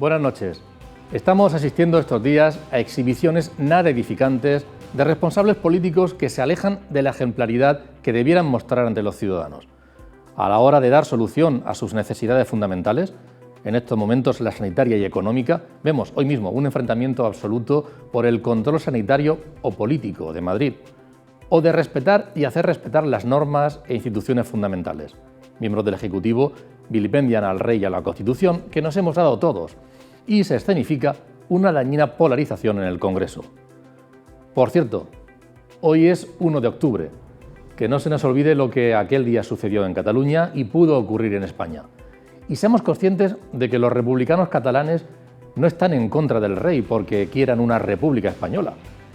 Buenas noches. Estamos asistiendo estos días a exhibiciones nada edificantes de responsables políticos que se alejan de la ejemplaridad que debieran mostrar ante los ciudadanos. A la hora de dar solución a sus necesidades fundamentales, en estos momentos la sanitaria y económica, vemos hoy mismo un enfrentamiento absoluto por el control sanitario o político de Madrid, o de respetar y hacer respetar las normas e instituciones fundamentales. Miembros del Ejecutivo vilipendian al rey y a la Constitución que nos hemos dado todos, y se escenifica una dañina polarización en el Congreso. Por cierto, hoy es 1 de octubre, que no se nos olvide lo que aquel día sucedió en Cataluña y pudo ocurrir en España. Y seamos conscientes de que los republicanos catalanes no están en contra del rey porque quieran una república española,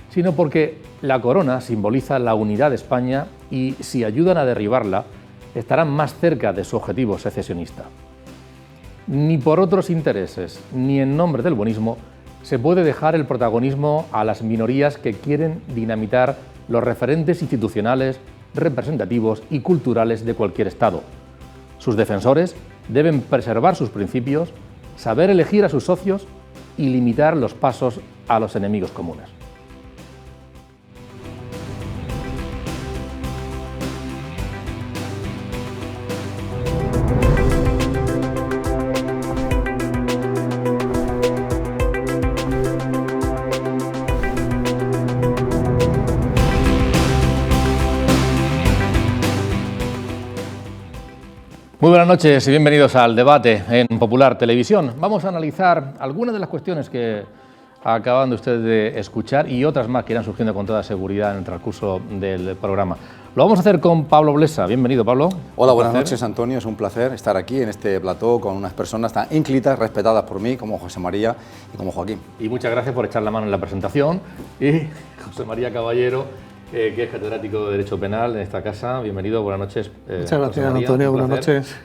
sino porque la corona simboliza la unidad de España y si ayudan a derribarla, estarán más cerca de su objetivo secesionista. Ni por otros intereses, ni en nombre del buenismo, se puede dejar el protagonismo a las minorías que quieren dinamitar los referentes institucionales, representativos y culturales de cualquier Estado. Sus defensores deben preservar sus principios, saber elegir a sus socios y limitar los pasos a los enemigos comunes. Muy buenas noches y bienvenidos al debate en Popular Televisión. Vamos a analizar algunas de las cuestiones que acaban de ustedes de escuchar y otras más que irán surgiendo con toda seguridad en el transcurso del programa. Lo vamos a hacer con Pablo Blesa. Bienvenido, Pablo. Hola, buenas noches, Antonio. Es un placer estar aquí en este plató con unas personas tan ínclitas, respetadas por mí, como José María y como Joaquín. Y muchas gracias por echar la mano en la presentación. Y José María Caballero, que es catedrático de Derecho Penal en esta casa. Bienvenido, buenas noches. Muchas gracias, Antonio, buenas noches.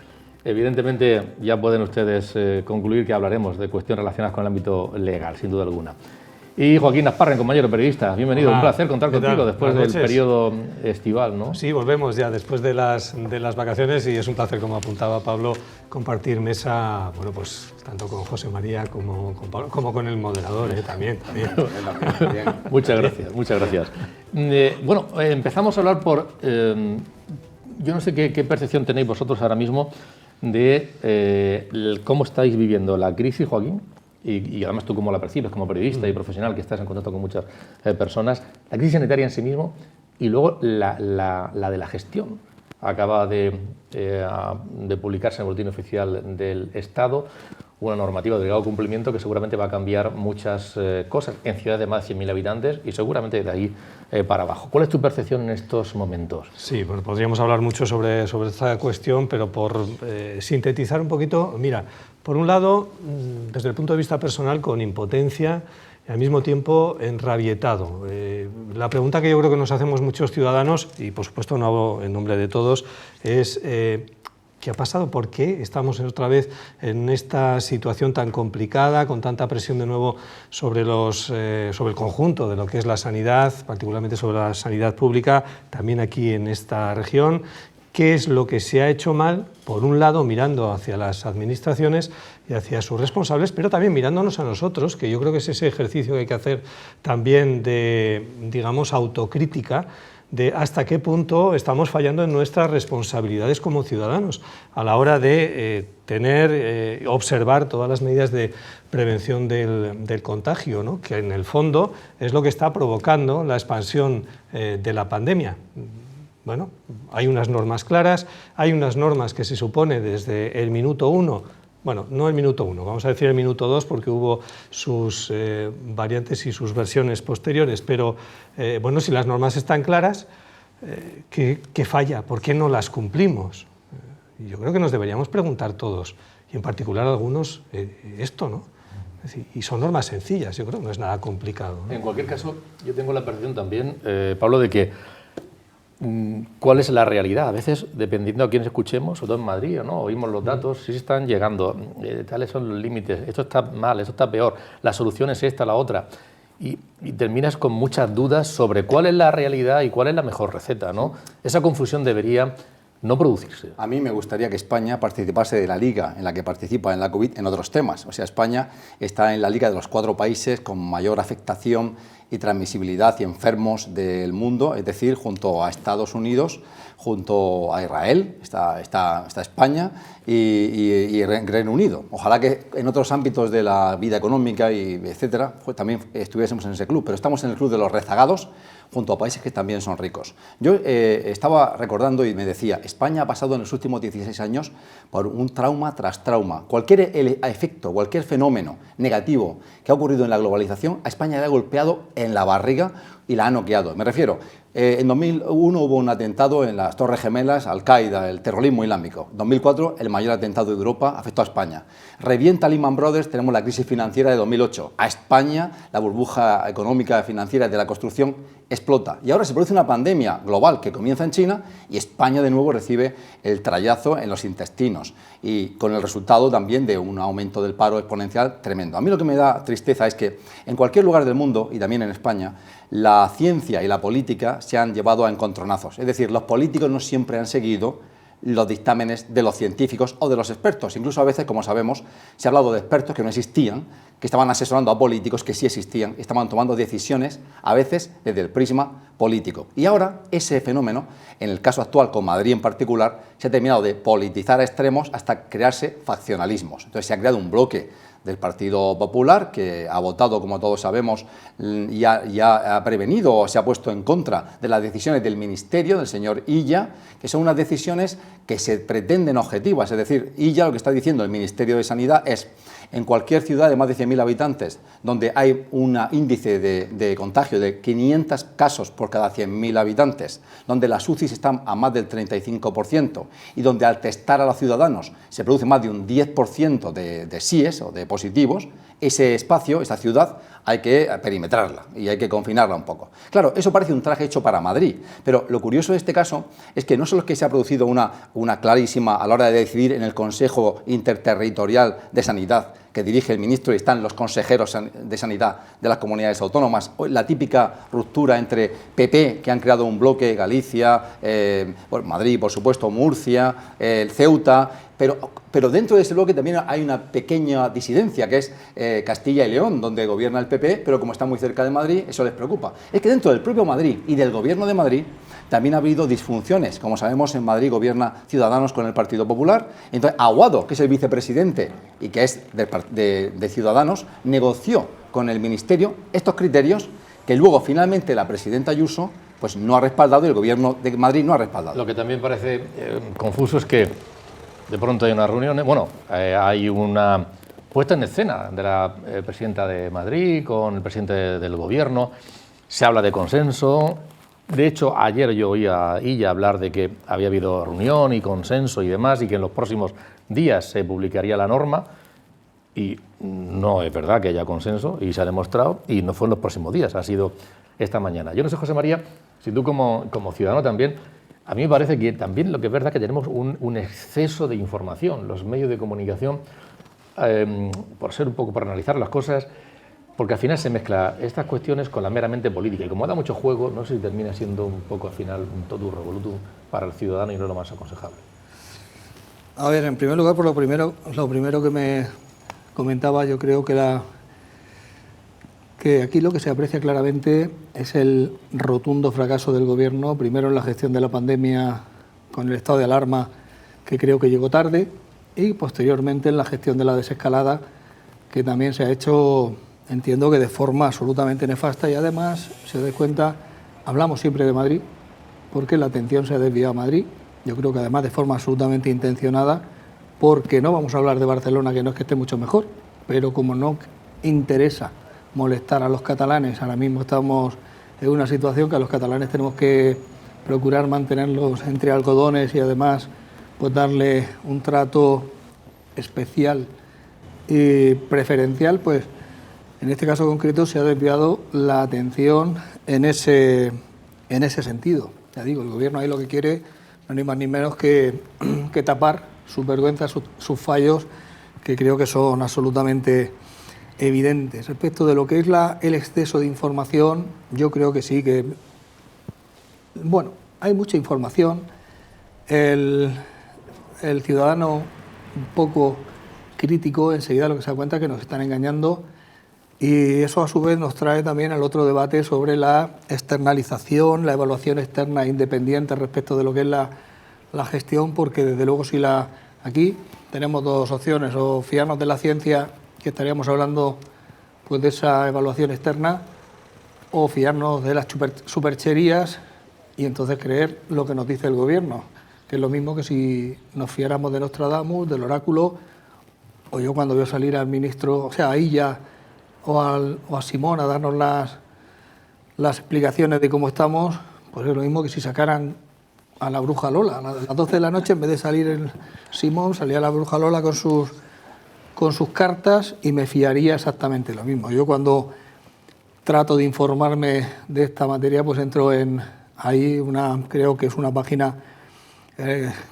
Evidentemente ya pueden ustedes concluir que hablaremos de cuestiones relacionadas con el ámbito legal, sin duda alguna. Y Joaquín Asparren, compañero periodista, bienvenido, un placer contar contigo después del periodo estival, ¿no? Sí, volvemos ya después de las vacaciones y es un placer, como apuntaba Pablo, compartir mesa, bueno, pues tanto con José María como con Pablo, como con el moderador, también. Muchas gracias, muchas gracias. Bueno, empezamos a hablar por... yo no sé qué percepción tenéis vosotros ahora mismo de cómo estáis viviendo la crisis, Joaquín, y además tú cómo la percibes como periodista y profesional que estás en contacto con muchas personas, la crisis sanitaria en sí mismo y luego la de la gestión. Acaba de publicarse en el Boletín Oficial del Estado una normativa de obligado cumplimiento que seguramente va a cambiar muchas cosas en ciudades de más de 100.000 habitantes y seguramente de ahí para abajo. ¿Cuál es tu percepción en estos momentos? Sí, bueno, podríamos hablar mucho sobre esta cuestión, pero por sintetizar un poquito, mira, por un lado, desde el punto de vista personal, con impotencia y al mismo tiempo enrabietado. La pregunta que yo creo que nos hacemos muchos ciudadanos, y por supuesto no hablo en nombre de todos, es ¿qué ha pasado? ¿Por qué estamos otra vez en esta situación tan complicada, con tanta presión de nuevo sobre el conjunto de lo que es la sanidad, particularmente sobre la sanidad pública, también aquí en esta región? ¿Qué es lo que se ha hecho mal? Por un lado, mirando hacia las administraciones y hacia sus responsables, pero también mirándonos a nosotros, que yo creo que es ese ejercicio que hay que hacer también de, digamos, autocrítica, de hasta qué punto estamos fallando en nuestras responsabilidades como ciudadanos a la hora de observar todas las medidas de prevención del contagio, ¿no? Que en el fondo es lo que está provocando la expansión de la pandemia. Bueno, hay unas normas claras, hay unas normas que se supone desde el minuto 1, bueno, no el minuto 1, vamos a decir el minuto 2 porque hubo sus variantes y sus versiones posteriores, pero bueno, si las normas están claras, ¿qué falla? ¿Por qué no las cumplimos? Yo creo que nos deberíamos preguntar todos, y en particular algunos, esto, ¿no? Es decir, y son normas sencillas, yo creo que no es nada complicado, ¿no? En cualquier caso, yo tengo la percepción también, Pablo, de que cuál es la realidad. A veces, dependiendo a quién escuchemos, sobre todo en Madrid, ¿no? Oímos los datos, sí están llegando, tales son los límites, esto está mal, esto está peor, la solución es esta, la otra. Y terminas con muchas dudas sobre cuál es la realidad y cuál es la mejor receta, ¿no? Esa confusión debería no producirse. A mí me gustaría que España participase de la liga en la que participa en la COVID en otros temas. O sea, España está en la liga de los 4 países con mayor afectación y transmisibilidad y enfermos del mundo, es decir, junto a Estados Unidos, junto a Israel, está España y Reino Unido. Ojalá que en otros ámbitos de la vida económica y etcétera, pues también estuviésemos en ese club, pero estamos en el club de los rezagados, junto a países que también son ricos. Yo estaba recordando y me decía, España ha pasado en los últimos 16 años por un trauma tras trauma. Cualquier efecto, cualquier fenómeno negativo que ha ocurrido en la globalización, a España le ha golpeado en la barriga y la ha noqueado. Me refiero, en 2001 hubo un atentado en las Torres Gemelas, Al-Qaeda, el terrorismo islámico. En 2004, el mayor atentado de Europa afectó a España. Revienta Lehman Brothers, tenemos la crisis financiera de 2008. A España, la burbuja económica financiera de la construcción explota. Y ahora se produce una pandemia global que comienza en China y España de nuevo recibe el trayazo en los intestinos y con el resultado también de un aumento del paro exponencial tremendo. A mí lo que me da tristeza es que en cualquier lugar del mundo, y también en España, la ciencia y la política se han llevado a encontronazos. Es decir, los políticos no siempre han seguido los dictámenes de los científicos o de los expertos. Incluso a veces, como sabemos, se ha hablado de expertos que no existían, que estaban asesorando a políticos que sí existían, estaban tomando decisiones, a veces desde el prisma político. Y ahora ese fenómeno, en el caso actual con Madrid en particular, se ha terminado de politizar a extremos hasta crearse faccionalismos. Entonces se ha creado un bloque del Partido Popular, que ha votado, como todos sabemos, y ha prevenido o se ha puesto en contra de las decisiones del Ministerio, del señor Illa, que son unas decisiones que se pretenden objetivas. Es decir, Illa lo que está diciendo el Ministerio de Sanidad es, en cualquier ciudad de más de 100.000 habitantes, donde hay un índice de contagio de 500 casos por cada 100.000 habitantes, donde las UCIs están a más del 35% y donde al testar a los ciudadanos se produce más de un 10% de síes o de positivos, ese espacio, esa ciudad, hay que perimetrarla y hay que confinarla un poco. Claro, eso parece un traje hecho para Madrid, pero lo curioso de este caso es que no solo es que se ha producido una clarísima a la hora de decidir en el Consejo Interterritorial de Sanidad que dirige el ministro y están los consejeros de Sanidad de las comunidades autónomas, la típica ruptura entre PP, que han creado un bloque, Galicia, Madrid, por supuesto, Murcia, Ceuta, pero dentro de ese bloque también hay una pequeña disidencia, que es Castilla y León, donde gobierna el PP, pero como está muy cerca de Madrid, eso les preocupa. Es que dentro del propio Madrid y del gobierno de Madrid también ha habido disfunciones. Como sabemos, en Madrid gobierna Ciudadanos con el Partido Popular. Entonces, Aguado, que es el vicepresidente y que es de Ciudadanos, negoció con el Ministerio estos criterios que luego finalmente la presidenta Ayuso pues no ha respaldado y el gobierno de Madrid no ha respaldado. Lo que también parece confuso es que de pronto hay una reunión, hay una puesta en escena de la presidenta de Madrid con el presidente del gobierno, se habla de consenso. De hecho, ayer yo oí a Illa hablar de que había habido reunión y consenso y demás y que en los próximos días se publicaría la norma y no es verdad que haya consenso y se ha demostrado y no fue en los próximos días, ha sido esta mañana. Yo no sé, José María, si tú como ciudadano también, a mí me parece que también lo que es verdad es que tenemos un exceso de información, los medios de comunicación, por analizar las cosas, porque al final se mezcla estas cuestiones con la meramente política y como da mucho juego, no sé si termina siendo un poco al final un totum revolutum para el ciudadano y no es lo más aconsejable. A ver, en primer lugar, por lo primero que me comentaba, yo creo que aquí lo que se aprecia claramente es el rotundo fracaso del Gobierno, primero en la gestión de la pandemia con el estado de alarma, que creo que llegó tarde, y posteriormente en la gestión de la desescalada, que también se ha hecho, entiendo que de forma absolutamente nefasta, y además, si os dais cuenta, hablamos siempre de Madrid, porque la atención se ha desviado a Madrid, yo creo que además de forma absolutamente intencionada, porque no vamos a hablar de Barcelona, que no es que esté mucho mejor, pero como no interesa molestar a los catalanes, ahora mismo estamos en una situación que a los catalanes tenemos que procurar mantenerlos entre algodones y además pues darle un trato especial y preferencial, pues en este caso concreto se ha desviado la atención en ese sentido. Ya digo, el Gobierno ahí lo que quiere no ni más ni menos que tapar sus vergüenzas, sus fallos, que creo que son absolutamente evidentes. Respecto de lo que es el exceso de información, yo creo que sí, que bueno, hay mucha información, el ciudadano un poco crítico enseguida lo que se da cuenta es que nos están engañando, y eso a su vez nos trae también al otro debate sobre la externalización, la evaluación externa independiente respecto de lo que es la gestión, porque desde luego aquí tenemos dos opciones: o fiarnos de la ciencia, que estaríamos hablando pues de esa evaluación externa, o fiarnos de las supercherías y entonces creer lo que nos dice el gobierno, que es lo mismo que si nos fiáramos de Nostradamus, del oráculo, o yo cuando veo salir al ministro, o sea, a Illa o a Simón a darnos las explicaciones de cómo estamos, pues es lo mismo que si sacaran a la bruja Lola. A las 12 de la noche, en vez de salir el Simón, salía la bruja Lola con sus cartas, y me fiaría exactamente lo mismo. Yo cuando trato de informarme de esta materia, pues entro creo que es una página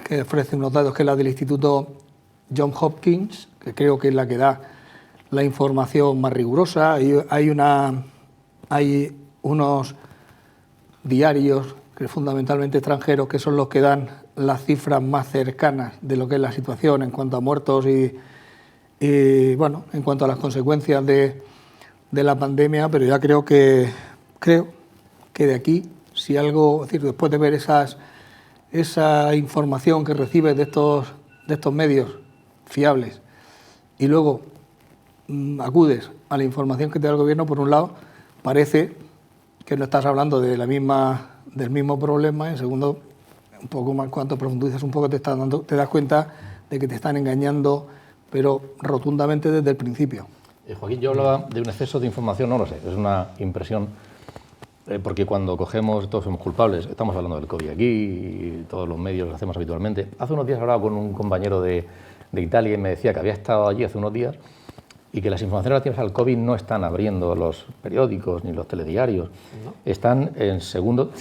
que ofrece unos datos, que es la del Instituto Johns Hopkins, que creo que es la que da la información más rigurosa. Hay unos diarios, que fundamentalmente extranjeros, que son los que dan las cifras más cercanas de lo que es la situación en cuanto a muertos y bueno, en cuanto a las consecuencias de la pandemia. Pero ya creo que de aquí, si algo, es decir, después de ver esa información que recibes de estos medios fiables, y luego acudes a la información que te da el gobierno, por un lado, parece que no estás hablando del mismo problema, y en segundo, un poco más, cuanto profundizas un poco, te das cuenta de que te están engañando, pero rotundamente desde el principio. Joaquín, yo hablaba de un exceso de información, no lo sé, es una impresión, porque cuando cogemos, todos somos culpables, estamos hablando del COVID aquí, y todos los medios lo hacemos habitualmente. Hace unos días hablaba con un compañero de Italia y me decía que había estado allí hace unos días y que las informaciones relativas al COVID no están abriendo los periódicos ni los telediarios. ¿No? Están en segundo,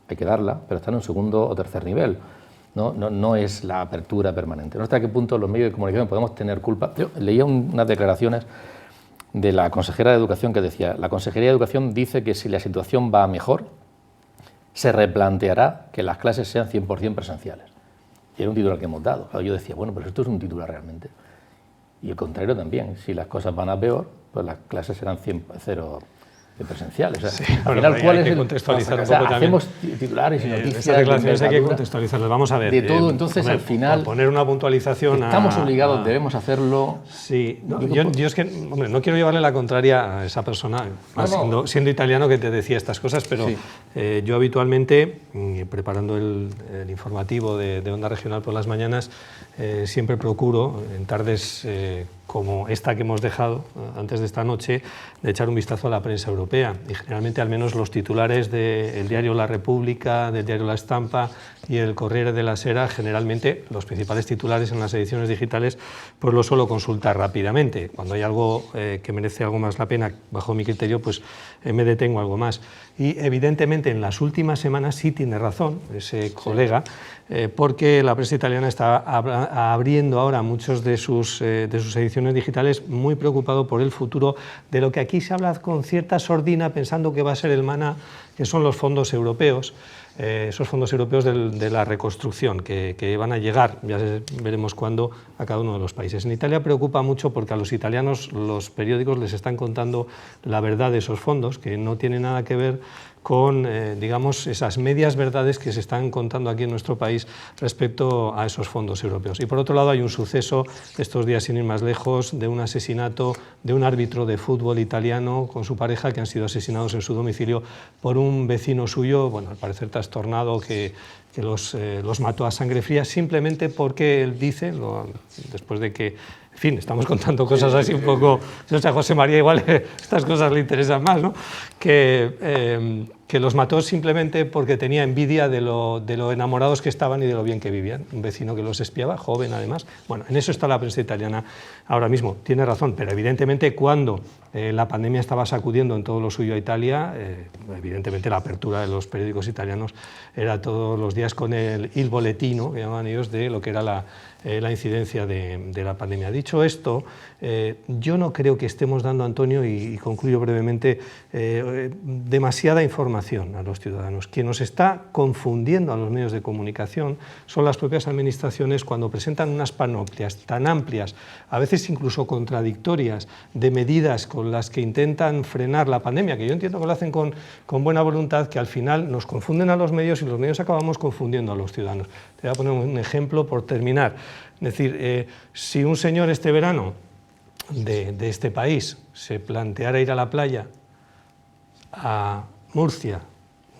hay que darla, pero están en segundo o tercer nivel. No es la apertura permanente. No sé hasta qué punto los medios de comunicación podemos tener culpa. Yo leía unas declaraciones de la consejera de Educación que decía: la Consejería de Educación dice que si la situación va mejor, se replanteará que las clases sean 100% presenciales. Y era un titular que hemos dado. Claro, yo decía, bueno, pero esto es un titular realmente. Y el contrario también, si las cosas van a peor, pues las clases serán 100% presenciales. O sea, sí, al final, ¿cuál hay es que contextualizar un poco también. Hacemos titulares y noticias. Estas declaraciones hay que contextualizarlas. Vamos a ver. De todo, entonces, hombre, al final, por poner una puntualización. Estamos obligados, debemos hacerlo. Sí, yo es que, hombre, no quiero llevarle la contraria a esa persona, siendo italiano, que te decía estas cosas, pero sí. Yo habitualmente, preparando el informativo de Onda Regional por las mañanas, siempre procuro, en tardes como esta que hemos dejado antes de esta noche, de echar un vistazo a la prensa europea. Y generalmente, al menos los titulares del diario La República, del diario La Stampa y el Corriere della Sera, generalmente los principales titulares en las ediciones digitales, pues lo suelo consultar rápidamente. Cuando hay algo que merece algo más la pena, bajo mi criterio, pues me detengo algo más. Y evidentemente en las últimas semanas sí tiene razón ese colega, porque la prensa italiana está abriendo ahora muchos de sus ediciones digitales, muy preocupado por el futuro de lo que aquí se habla con cierta sordina, pensando que va a ser el maná, que son los fondos europeos. Esos fondos europeos de la reconstrucción que van a llegar, ya veremos cuándo, a cada uno de los países. En Italia preocupa mucho porque a los italianos los periódicos les están contando la verdad de esos fondos, que no tiene nada que ver con, digamos, esas medias verdades que se están contando aquí en nuestro país respecto a esos fondos europeos. Y por otro lado hay un suceso estos días, sin ir más lejos, de un asesinato de un árbitro de fútbol italiano con su pareja, que han sido asesinados en su domicilio por un vecino suyo, bueno, al parecer trastornado, que los mató a sangre fría, simplemente porque él dice, después de que, en fin, estamos contando cosas así un poco, o sea, José María igual estas cosas le interesan más, ¿no? Que los mató simplemente porque tenía envidia de lo enamorados que estaban y de lo bien que vivían. Un vecino que los espiaba, joven además. Bueno, en eso está la prensa italiana ahora mismo. Tiene razón, pero evidentemente cuando la pandemia estaba sacudiendo en todo lo suyo a Italia, evidentemente la apertura de los periódicos italianos era todos los días con il boletino, que llamaban ellos, de lo que era la incidencia de la pandemia. Dicho esto, yo no creo que estemos dando, Antonio, y concluyo brevemente, demasiada información información a los ciudadanos. Quien nos está confundiendo a los medios de comunicación son las propias administraciones cuando presentan unas panoplias tan amplias, a veces incluso contradictorias, de medidas con las que intentan frenar la pandemia, que yo entiendo que lo hacen con buena voluntad, que al final nos confunden a los medios y los medios acabamos confundiendo a los ciudadanos. Te voy a poner un ejemplo por terminar. Es decir, si un señor este verano de este país se planteara ir a la playa a Murcia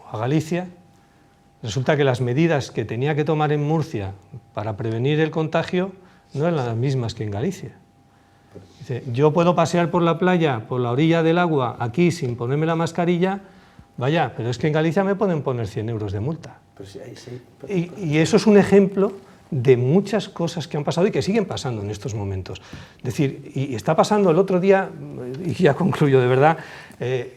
o a Galicia, resulta que las medidas que tenía que tomar en Murcia para prevenir el contagio no eran las mismas que en Galicia. Dice, yo puedo pasear por la playa, por la orilla del agua, aquí sin ponerme la mascarilla, vaya, pero es que en Galicia me pueden poner 100 euros de multa. Pero sí, Y eso es un ejemplo de muchas cosas que han pasado y que siguen pasando en estos momentos. Es decir, y está pasando el otro día, y ya concluyo de verdad,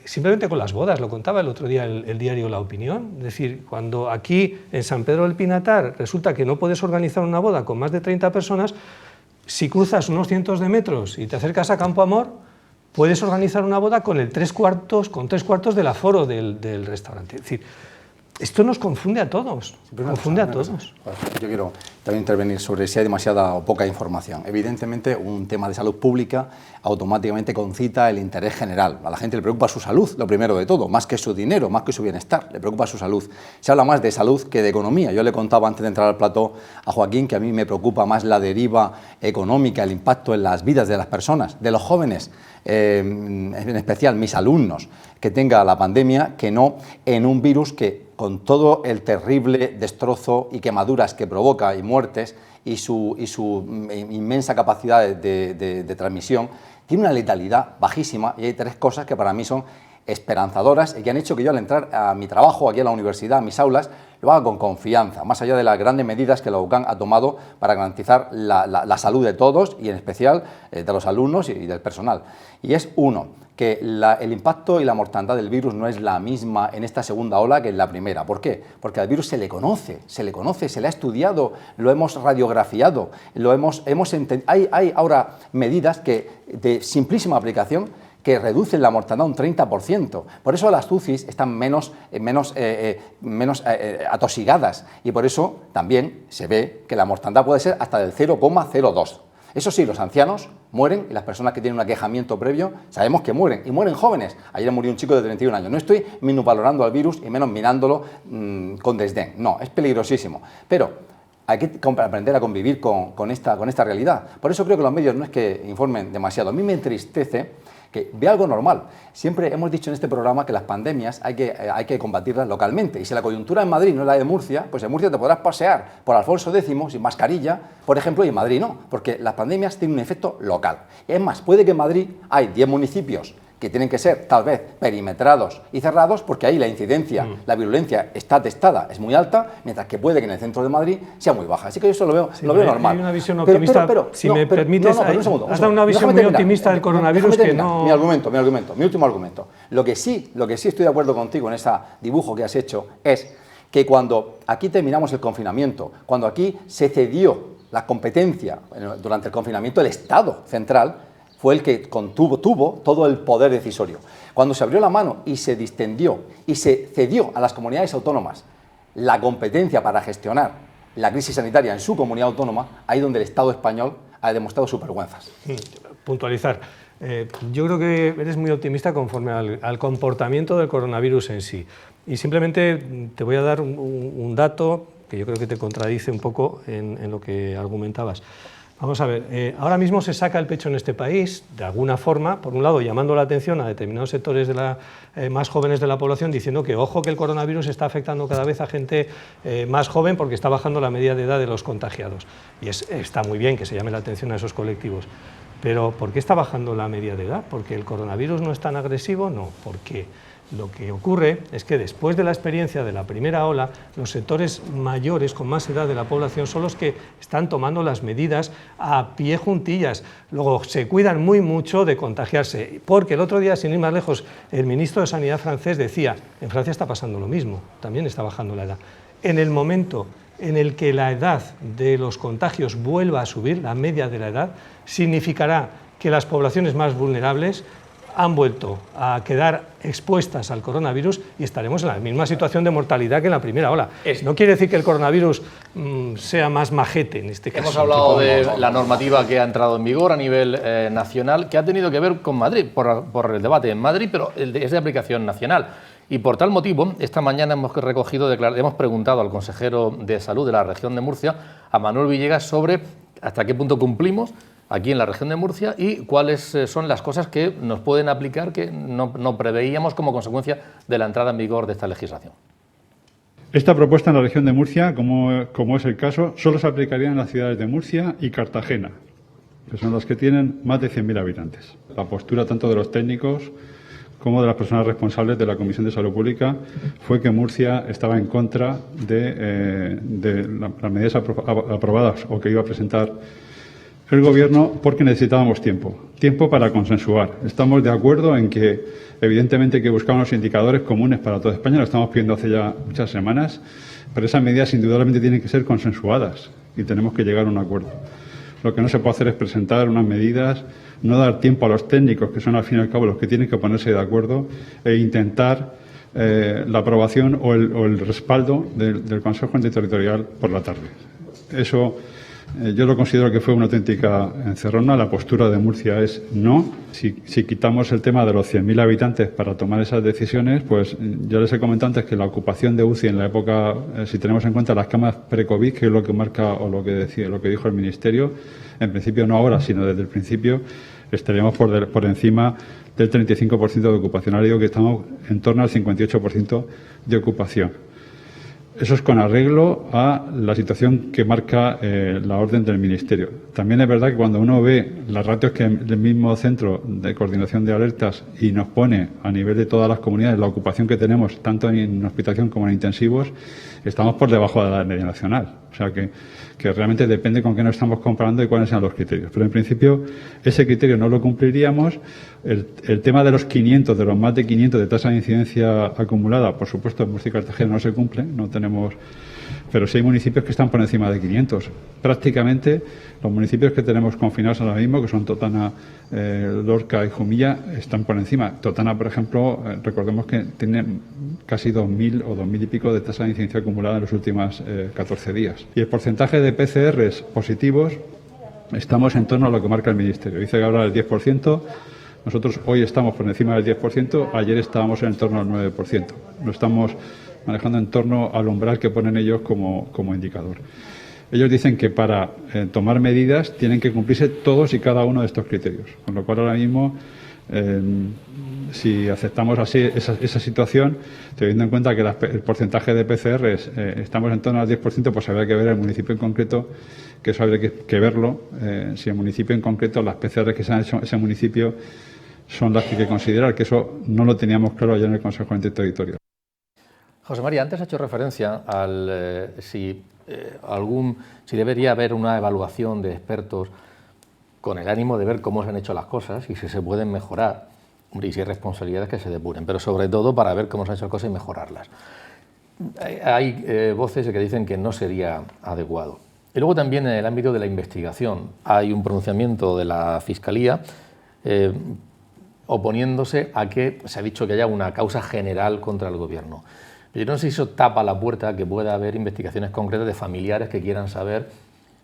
simplemente con las bodas, lo contaba el otro día el diario La Opinión. Es decir, cuando aquí en San Pedro del Pinatar resulta que no puedes organizar una boda con más de 30 personas, si cruzas unos cientos de metros y te acercas a Campo Amor, puedes organizar una boda con tres cuartos del aforo del restaurante. Es decir, esto nos confunde a todos, confunde a todos. Yo quiero también intervenir sobre si hay demasiada o poca información. Evidentemente, un tema de salud pública automáticamente concita el interés general. A la gente le preocupa su salud, lo primero de todo, más que su dinero, más que su bienestar, le preocupa su salud. Se habla más de salud que de economía. Yo le contaba antes de entrar al plató a Joaquín que a mí me preocupa más la deriva económica, el impacto en las vidas de las personas, de los jóvenes, en especial mis alumnos, que tenga la pandemia, que no en un virus que, con todo el terrible destrozo y quemaduras que provoca y muertes y su inmensa capacidad de transmisión, tiene una letalidad bajísima, y hay tres cosas que para mí son esperanzadoras y que han hecho que yo, al entrar a mi trabajo aquí en la universidad, a mis aulas, lo haga con confianza, más allá de las grandes medidas que la UCAM ha tomado para garantizar la salud de todos y en especial de los alumnos y del personal. Y es uno, que el impacto y la mortandad del virus no es la misma en esta segunda ola que en la primera. ¿Por qué? Porque al virus se le conoce, se le ha estudiado, lo hemos radiografiado, hay ahora medidas de simplísima aplicación que reducen la mortandad un 30%. Por eso las UCIs están menos atosigadas y por eso también se ve que la mortandad puede ser hasta del 0,02. Eso sí, los ancianos mueren y las personas que tienen un aquejamiento previo sabemos que mueren, y mueren jóvenes. Ayer murió un chico de 31 años. No estoy minusvalorando al virus y menos mirándolo con desdén. No, es peligrosísimo. Pero hay que aprender a convivir con esta realidad. Por eso creo que los medios no es que informen demasiado. A mí me entristece que ve algo normal. Siempre hemos dicho en este programa que las pandemias hay que combatirlas localmente. Y si la coyuntura en Madrid no es la de Murcia, pues en Murcia te podrás pasear por Alfonso X sin mascarilla, por ejemplo, y en Madrid no, porque las pandemias tienen un efecto local. Y es más, puede que en Madrid hay 10 municipios que tienen que ser, tal vez, perimetrados y cerrados, porque ahí la incidencia, la virulencia está testada, es muy alta, mientras que puede que en el centro de Madrid sea muy baja. Así que yo eso lo veo normal. Hay una visión optimista, si me permites, has dado una visión muy optimista del coronavirus que no... Mi último argumento. Lo que sí estoy de acuerdo contigo en ese dibujo que has hecho es que cuando aquí terminamos el confinamiento, cuando aquí se cedió la competencia durante el confinamiento, el Estado central fue el que tuvo todo el poder decisorio. Cuando se abrió la mano y se distendió y se cedió a las comunidades autónomas la competencia para gestionar la crisis sanitaria en su comunidad autónoma, ahí donde el Estado español ha demostrado sus vergüenzas. Puntualizar. Yo creo que eres muy optimista conforme al comportamiento del coronavirus en sí. Y simplemente te voy a dar un dato que yo creo que te contradice un poco en lo que argumentabas. Vamos a ver, ahora mismo se saca el pecho en este país, de alguna forma, por un lado llamando la atención a determinados sectores más jóvenes de la población, diciendo que ojo que el coronavirus está afectando cada vez a gente más joven porque está bajando la media de edad de los contagiados. Y está muy bien que se llame la atención a esos colectivos. Pero ¿por qué está bajando la media de edad? ¿Porque el coronavirus no es tan agresivo? No, porque lo que ocurre es que después de la experiencia de la primera ola, los sectores mayores con más edad de la población son los que están tomando las medidas a pie juntillas. Luego se cuidan muy mucho de contagiarse, porque el otro día, sin ir más lejos, el ministro de Sanidad francés decía, en Francia está pasando lo mismo, también está bajando la edad. En el momento en el que la edad de los contagios vuelva a subir, la media de la edad, significará que las poblaciones más vulnerables han vuelto a quedar expuestas al coronavirus y estaremos en la misma situación de mortalidad que en la primera ola. No quiere decir que el coronavirus sea más majete en este caso. Hemos hablado de la normativa que ha entrado en vigor a nivel nacional, que ha tenido que ver con Madrid, por el debate en Madrid, pero es de aplicación nacional. Y por tal motivo, esta mañana hemos preguntado al consejero de Salud de la región de Murcia, a Manuel Villegas, sobre hasta qué punto cumplimos aquí en la región de Murcia y cuáles son las cosas que nos pueden aplicar que no preveíamos como consecuencia de la entrada en vigor de esta legislación. Esta propuesta en la región de Murcia, como es el caso, solo se aplicaría en las ciudades de Murcia y Cartagena, que son las que tienen más de 100.000 habitantes. La postura tanto de los técnicos como de las personas responsables de la Comisión de Salud Pública fue que Murcia estaba en contra de las medidas aprobadas o que iba a presentar el Gobierno porque necesitábamos tiempo para consensuar. Estamos de acuerdo en que, evidentemente, hay que buscar unos indicadores comunes para toda España, lo estamos pidiendo hace ya muchas semanas, pero esas medidas indudablemente tienen que ser consensuadas y tenemos que llegar a un acuerdo. Lo que no se puede hacer es presentar unas medidas, no dar tiempo a los técnicos, que son al fin y al cabo los que tienen que ponerse de acuerdo, e intentar la aprobación o el respaldo del Consejo Interterritorial por la tarde. Eso yo lo considero que fue una auténtica encerrona. La postura de Murcia es no. Si quitamos el tema de los 100.000 habitantes para tomar esas decisiones, pues ya les he comentado antes que la ocupación de UCI en la época, si tenemos en cuenta las camas pre-COVID, que es lo que marca o lo que dijo el Ministerio, en principio no ahora, sino desde el principio, estaríamos por encima del 35% de ocupación. Ahora digo que estamos en torno al 58% de ocupación. Eso es con arreglo a la situación que marca la orden del Ministerio. También es verdad que cuando uno ve las ratios que el mismo Centro de Coordinación de Alertas y nos pone a nivel de todas las comunidades, la ocupación que tenemos tanto en hospitalización como en intensivos, estamos por debajo de la media nacional. O sea que realmente depende con qué nos estamos comparando y cuáles sean los criterios. Pero en principio ese criterio no lo cumpliríamos. El tema de los 500, de los más de 500 de tasa de incidencia acumulada, por supuesto en Murcia y Cartagena no se cumple, no tenemos, pero sí hay municipios que están por encima de 500. Prácticamente los municipios que tenemos confinados ahora mismo, que son Totana, Lorca y Jumilla, están por encima. Totana, por ejemplo, recordemos que tiene casi 2.000 o 2.000 y pico de tasa de incidencia acumulada en los últimos 14 días. Y el porcentaje de PCRs positivos, estamos en torno a lo que marca el Ministerio. Dice que ahora el 10%. Nosotros hoy estamos por encima del 10%, ayer estábamos en torno al 9%. Lo estamos manejando en torno al umbral que ponen ellos como indicador. Ellos dicen que para tomar medidas tienen que cumplirse todos y cada uno de estos criterios. Con lo cual ahora mismo, si aceptamos así esa situación, teniendo en cuenta que el porcentaje de PCRs estamos en torno al 10%, pues habría que ver el municipio en concreto, que eso habría que verlo, si el municipio en concreto, las PCRs que se han hecho en ese municipio son las que hay que considerar, que eso no lo teníamos claro ayer en el Consejo Interterritorial. José María, antes ha hecho referencia al si debería haber una evaluación de expertos con el ánimo de ver cómo se han hecho las cosas y si se pueden mejorar, y si hay responsabilidades que se depuren, pero sobre todo para ver cómo se han hecho las cosas y mejorarlas. Hay voces que dicen que no sería adecuado. Y luego también en el ámbito de la investigación hay un pronunciamiento de la Fiscalía oponiéndose a que se ha dicho que haya una causa general contra el Gobierno. Yo no sé si eso tapa la puerta a que pueda haber investigaciones concretas de familiares que quieran saber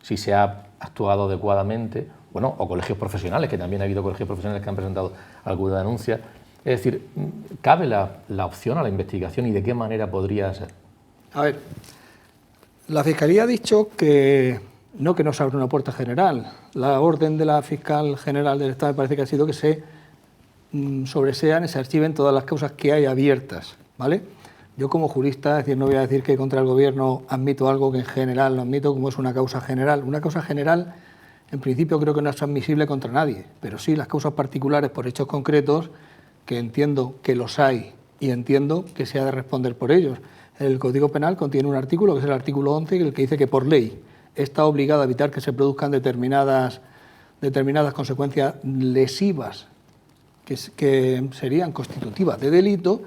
si se ha actuado adecuadamente, bueno, o colegios profesionales, que también ha habido colegios profesionales que han presentado alguna denuncia. Es decir, ¿cabe la opción a la investigación y de qué manera podría ser? A ver, la Fiscalía ha dicho que no se abre una puerta general. La orden de la Fiscal General del Estado me parece que ha sido que se sobresean y se archiven todas las causas que hay abiertas, ¿vale? Yo como jurista, es decir, no voy a decir que contra el Gobierno admito algo que en general no admito, como es una causa general. Una causa general, en principio, creo que no es admisible contra nadie, pero sí las causas particulares por hechos concretos, que entiendo que los hay y entiendo que se ha de responder por ellos. El Código Penal contiene un artículo, que es el artículo 11, el que dice que por ley está obligado a evitar que se produzcan determinadas consecuencias lesivas que serían constitutivas de delito,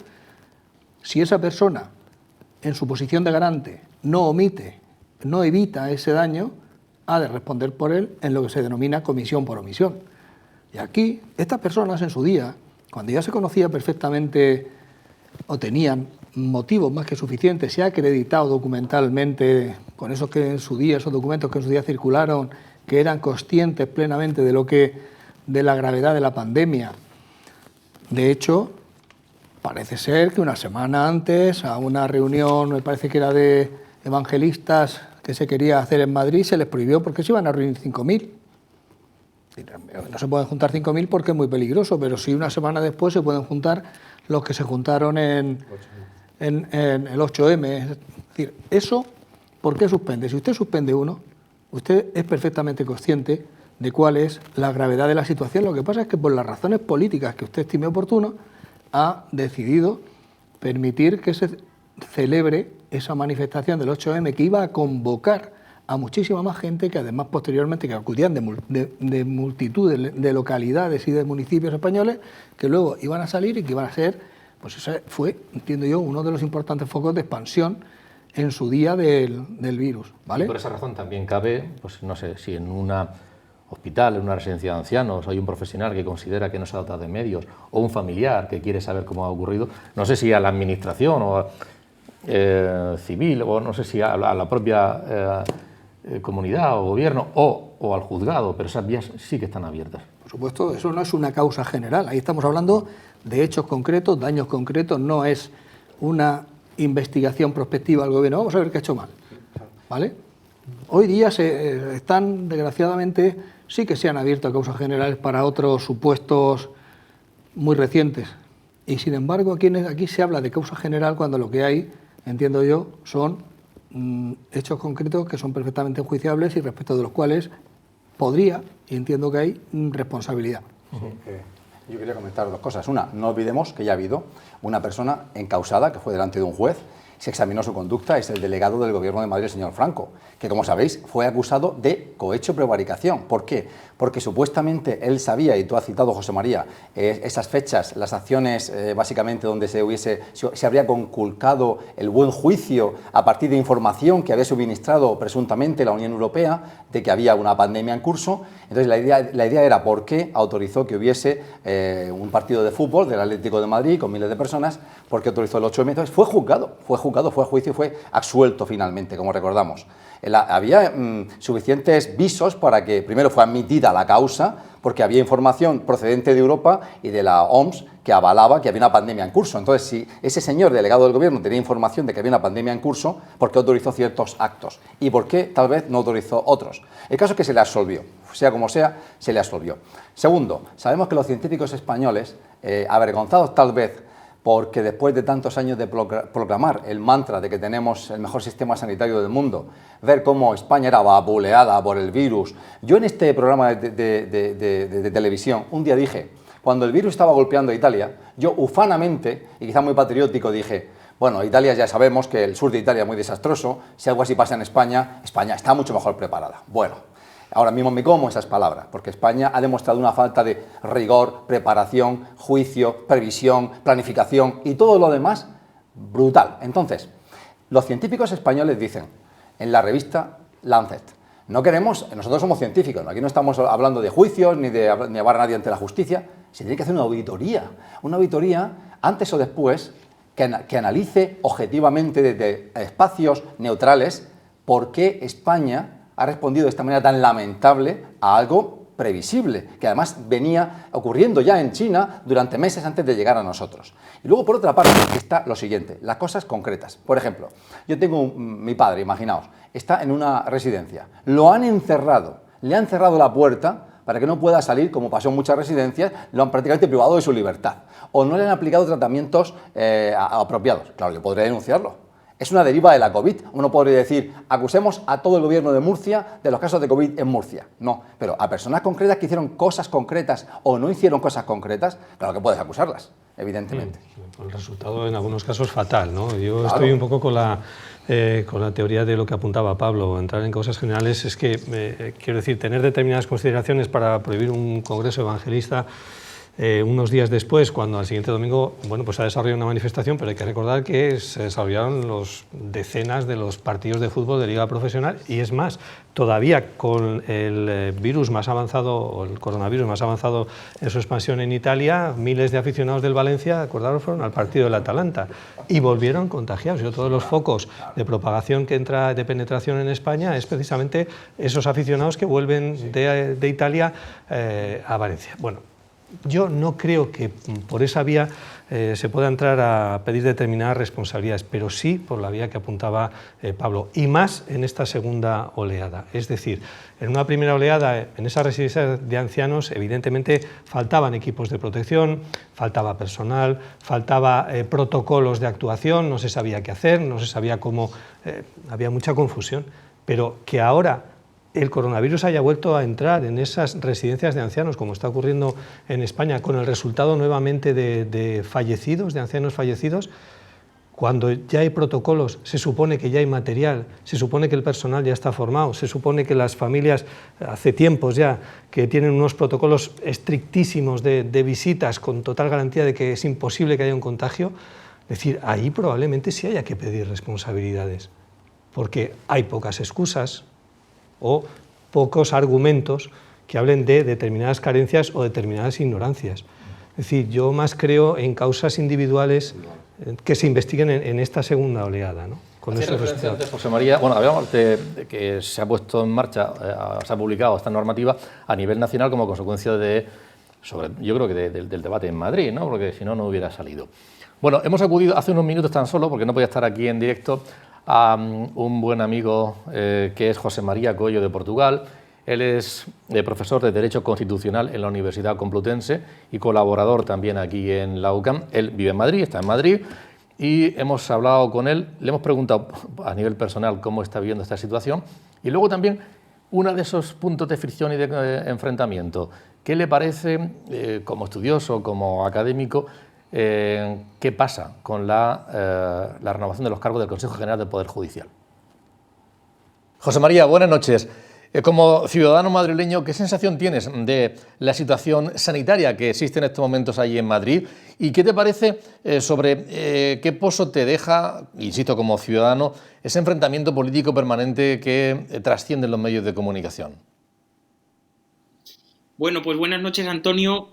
si esa persona, en su posición de garante, no evita ese daño, ha de responder por él en lo que se denomina comisión por omisión. Y aquí, estas personas en su día, cuando ya se conocía perfectamente o tenían motivos más que suficientes, se ha acreditado documentalmente con esos documentos que en su día circularon, que eran conscientes plenamente de la gravedad de la pandemia. De hecho, parece ser que una semana antes, a una reunión, me parece que era de evangelistas que se quería hacer en Madrid, se les prohibió porque se iban a reunir 5.000. No se pueden juntar 5.000 porque es muy peligroso, pero sí una semana después se pueden juntar los que se juntaron en el 8M. Es decir, eso, ¿por qué suspende? Si usted suspende uno, usted es perfectamente consciente de cuál es la gravedad de la situación. Lo que pasa es que por las razones políticas que usted estime oportuno, ha decidido permitir que se celebre esa manifestación del 8M que iba a convocar a muchísima más gente, que además posteriormente que acudían de multitud de localidades y de municipios españoles, que luego iban a salir y que iban a ser, pues ese fue, entiendo yo, uno de los importantes focos de expansión en su día del virus, ¿vale? Y por esa razón también cabe, pues no sé, si en un hospital, en una residencia de ancianos, hay un profesional que considera que no se ha dotado de medios, o un familiar que quiere saber cómo ha ocurrido, no sé si a la administración o civil, o no sé si a la propia comunidad o gobierno o al juzgado, pero esas vías sí que están abiertas. Por supuesto, eso no es una causa general, ahí estamos hablando de hechos concretos, daños concretos, no es una investigación prospectiva del gobierno, vamos a ver qué ha hecho mal, ¿vale? Hoy día desgraciadamente, sí que se han abierto causas generales para otros supuestos muy recientes, y sin embargo aquí se habla de causa general cuando lo que hay, entiendo yo, son hechos concretos que son perfectamente enjuiciables y respecto de los cuales podría, y entiendo que hay, responsabilidad. Yo quería comentar dos cosas. Una, no olvidemos que ya ha habido una persona encausada que fue delante de un juez, se examinó su conducta, es el delegado del Gobierno de Madrid, el señor Franco, que, como sabéis, fue acusado de cohecho prevaricación. ¿Por qué? Porque supuestamente él sabía, y tú has citado, José María, esas fechas, las acciones básicamente donde se habría conculcado el buen juicio a partir de información que había suministrado presuntamente la Unión Europea de que había una pandemia en curso. Entonces la idea era por qué autorizó que hubiese un partido de fútbol del Atlético de Madrid con miles de personas, por qué autorizó el 8M. Entonces fue a juicio y fue absuelto finalmente, como recordamos. Había suficientes visos para que primero fue admitida la causa, porque había información procedente de Europa y de la OMS que avalaba que había una pandemia en curso. Entonces, si ese señor delegado del gobierno tenía información de que había una pandemia en curso, ¿por qué autorizó ciertos actos? ¿Y por qué tal vez no autorizó otros? El caso es que se le absolvió, sea como sea, se le absolvió. Segundo, sabemos que los científicos españoles, avergonzados tal vez porque después de tantos años de proclamar el mantra de que tenemos el mejor sistema sanitario del mundo, ver cómo España era vapuleada por el virus. Yo en este programa de televisión un día dije, cuando el virus estaba golpeando a Italia, yo ufanamente, y quizá muy patriótico, dije, bueno, Italia ya sabemos que el sur de Italia es muy desastroso, si algo así pasa en España, España está mucho mejor preparada. Bueno, ahora mismo me como esas palabras, porque España ha demostrado una falta de rigor, preparación, juicio, previsión, planificación y todo lo demás brutal. Entonces, los científicos españoles dicen en la revista Lancet, no queremos, nosotros somos científicos, aquí no estamos hablando de juicios ni de llevar a nadie ante la justicia, se tiene que hacer una auditoría antes o después que analice objetivamente desde espacios neutrales por qué España ha respondido de esta manera tan lamentable a algo previsible, que además venía ocurriendo ya en China durante meses antes de llegar a nosotros. Y luego, por otra parte, está lo siguiente, las cosas concretas. Por ejemplo, yo tengo mi padre, imaginaos, está en una residencia, lo han encerrado, le han cerrado la puerta para que no pueda salir, como pasó en muchas residencias, lo han prácticamente privado de su libertad, o no le han aplicado tratamientos apropiados. Claro, yo podría denunciarlo. Es una deriva de la COVID. Uno podría decir, acusemos a todo el gobierno de Murcia de los casos de COVID en Murcia. No, pero a personas concretas que hicieron cosas concretas o no hicieron cosas concretas, claro que puedes acusarlas, evidentemente. El resultado en algunos casos fatal, ¿no? Yo estoy un poco con la teoría de lo que apuntaba Pablo. Entrar en causas generales es que, quiero decir, tener determinadas consideraciones para prohibir un congreso evangelista unos días después, cuando al siguiente domingo, bueno, pues se ha desarrollado una manifestación, pero hay que recordar que se desarrollaron los decenas de los partidos de fútbol de liga profesional, y es más, todavía con el virus más avanzado, o el coronavirus más avanzado en su expansión en Italia, miles de aficionados del Valencia, acordaros, fueron al partido del Atalanta y volvieron contagiados. Y otro de los focos de propagación que entra de penetración en España es precisamente esos aficionados que vuelven de Italia a Valencia. Bueno, yo no creo que por esa vía se pueda entrar a pedir determinadas responsabilidades, pero sí por la vía que apuntaba Pablo, y más en esta segunda oleada. Es decir, en una primera oleada, en esas residencias de ancianos, evidentemente faltaban equipos de protección, faltaba personal, faltaba protocolos de actuación, no se sabía qué hacer, no se sabía cómo, había mucha confusión, pero que ahora el coronavirus haya vuelto a entrar en esas residencias de ancianos, como está ocurriendo en España, con el resultado nuevamente de fallecidos, de ancianos fallecidos, cuando ya hay protocolos, se supone que ya hay material, se supone que el personal ya está formado, se supone que las familias, hace tiempos ya, que tienen unos protocolos estrictísimos de visitas con total garantía de que es imposible que haya un contagio. Es decir, ahí probablemente sí haya que pedir responsabilidades, porque hay pocas excusas o pocos argumentos que hablen de determinadas carencias o determinadas ignorancias. Es decir, yo más creo en causas individuales que se investiguen en esta segunda oleada, ¿no? Con esos resultados. José María, bueno, hablábamos de que se ha puesto en marcha, se ha publicado esta normativa a nivel nacional como consecuencia yo creo que del debate en Madrid, ¿no? Porque si no, no hubiera salido. Bueno, hemos acudido hace unos minutos tan solo, porque no podía estar aquí en directo, a un buen amigo que es José María Coello de Portugal. Él es profesor de Derecho Constitucional en la Universidad Complutense y colaborador también aquí en la UCAM. Él vive en Madrid, está en Madrid, y hemos hablado con él, le hemos preguntado a nivel personal cómo está viviendo esta situación, y luego también uno de esos puntos de fricción y de enfrentamiento. ¿Qué le parece, como estudioso, como académico, qué pasa con la renovación de los cargos del Consejo General del Poder Judicial? José María, buenas noches. Como ciudadano madrileño, ¿qué sensación tienes de la situación sanitaria que existe en estos momentos allí en Madrid? ¿Y qué te parece sobre qué pozo te deja, insisto, como ciudadano, ese enfrentamiento político permanente que trasciende en los medios de comunicación? Bueno, pues buenas noches, Antonio.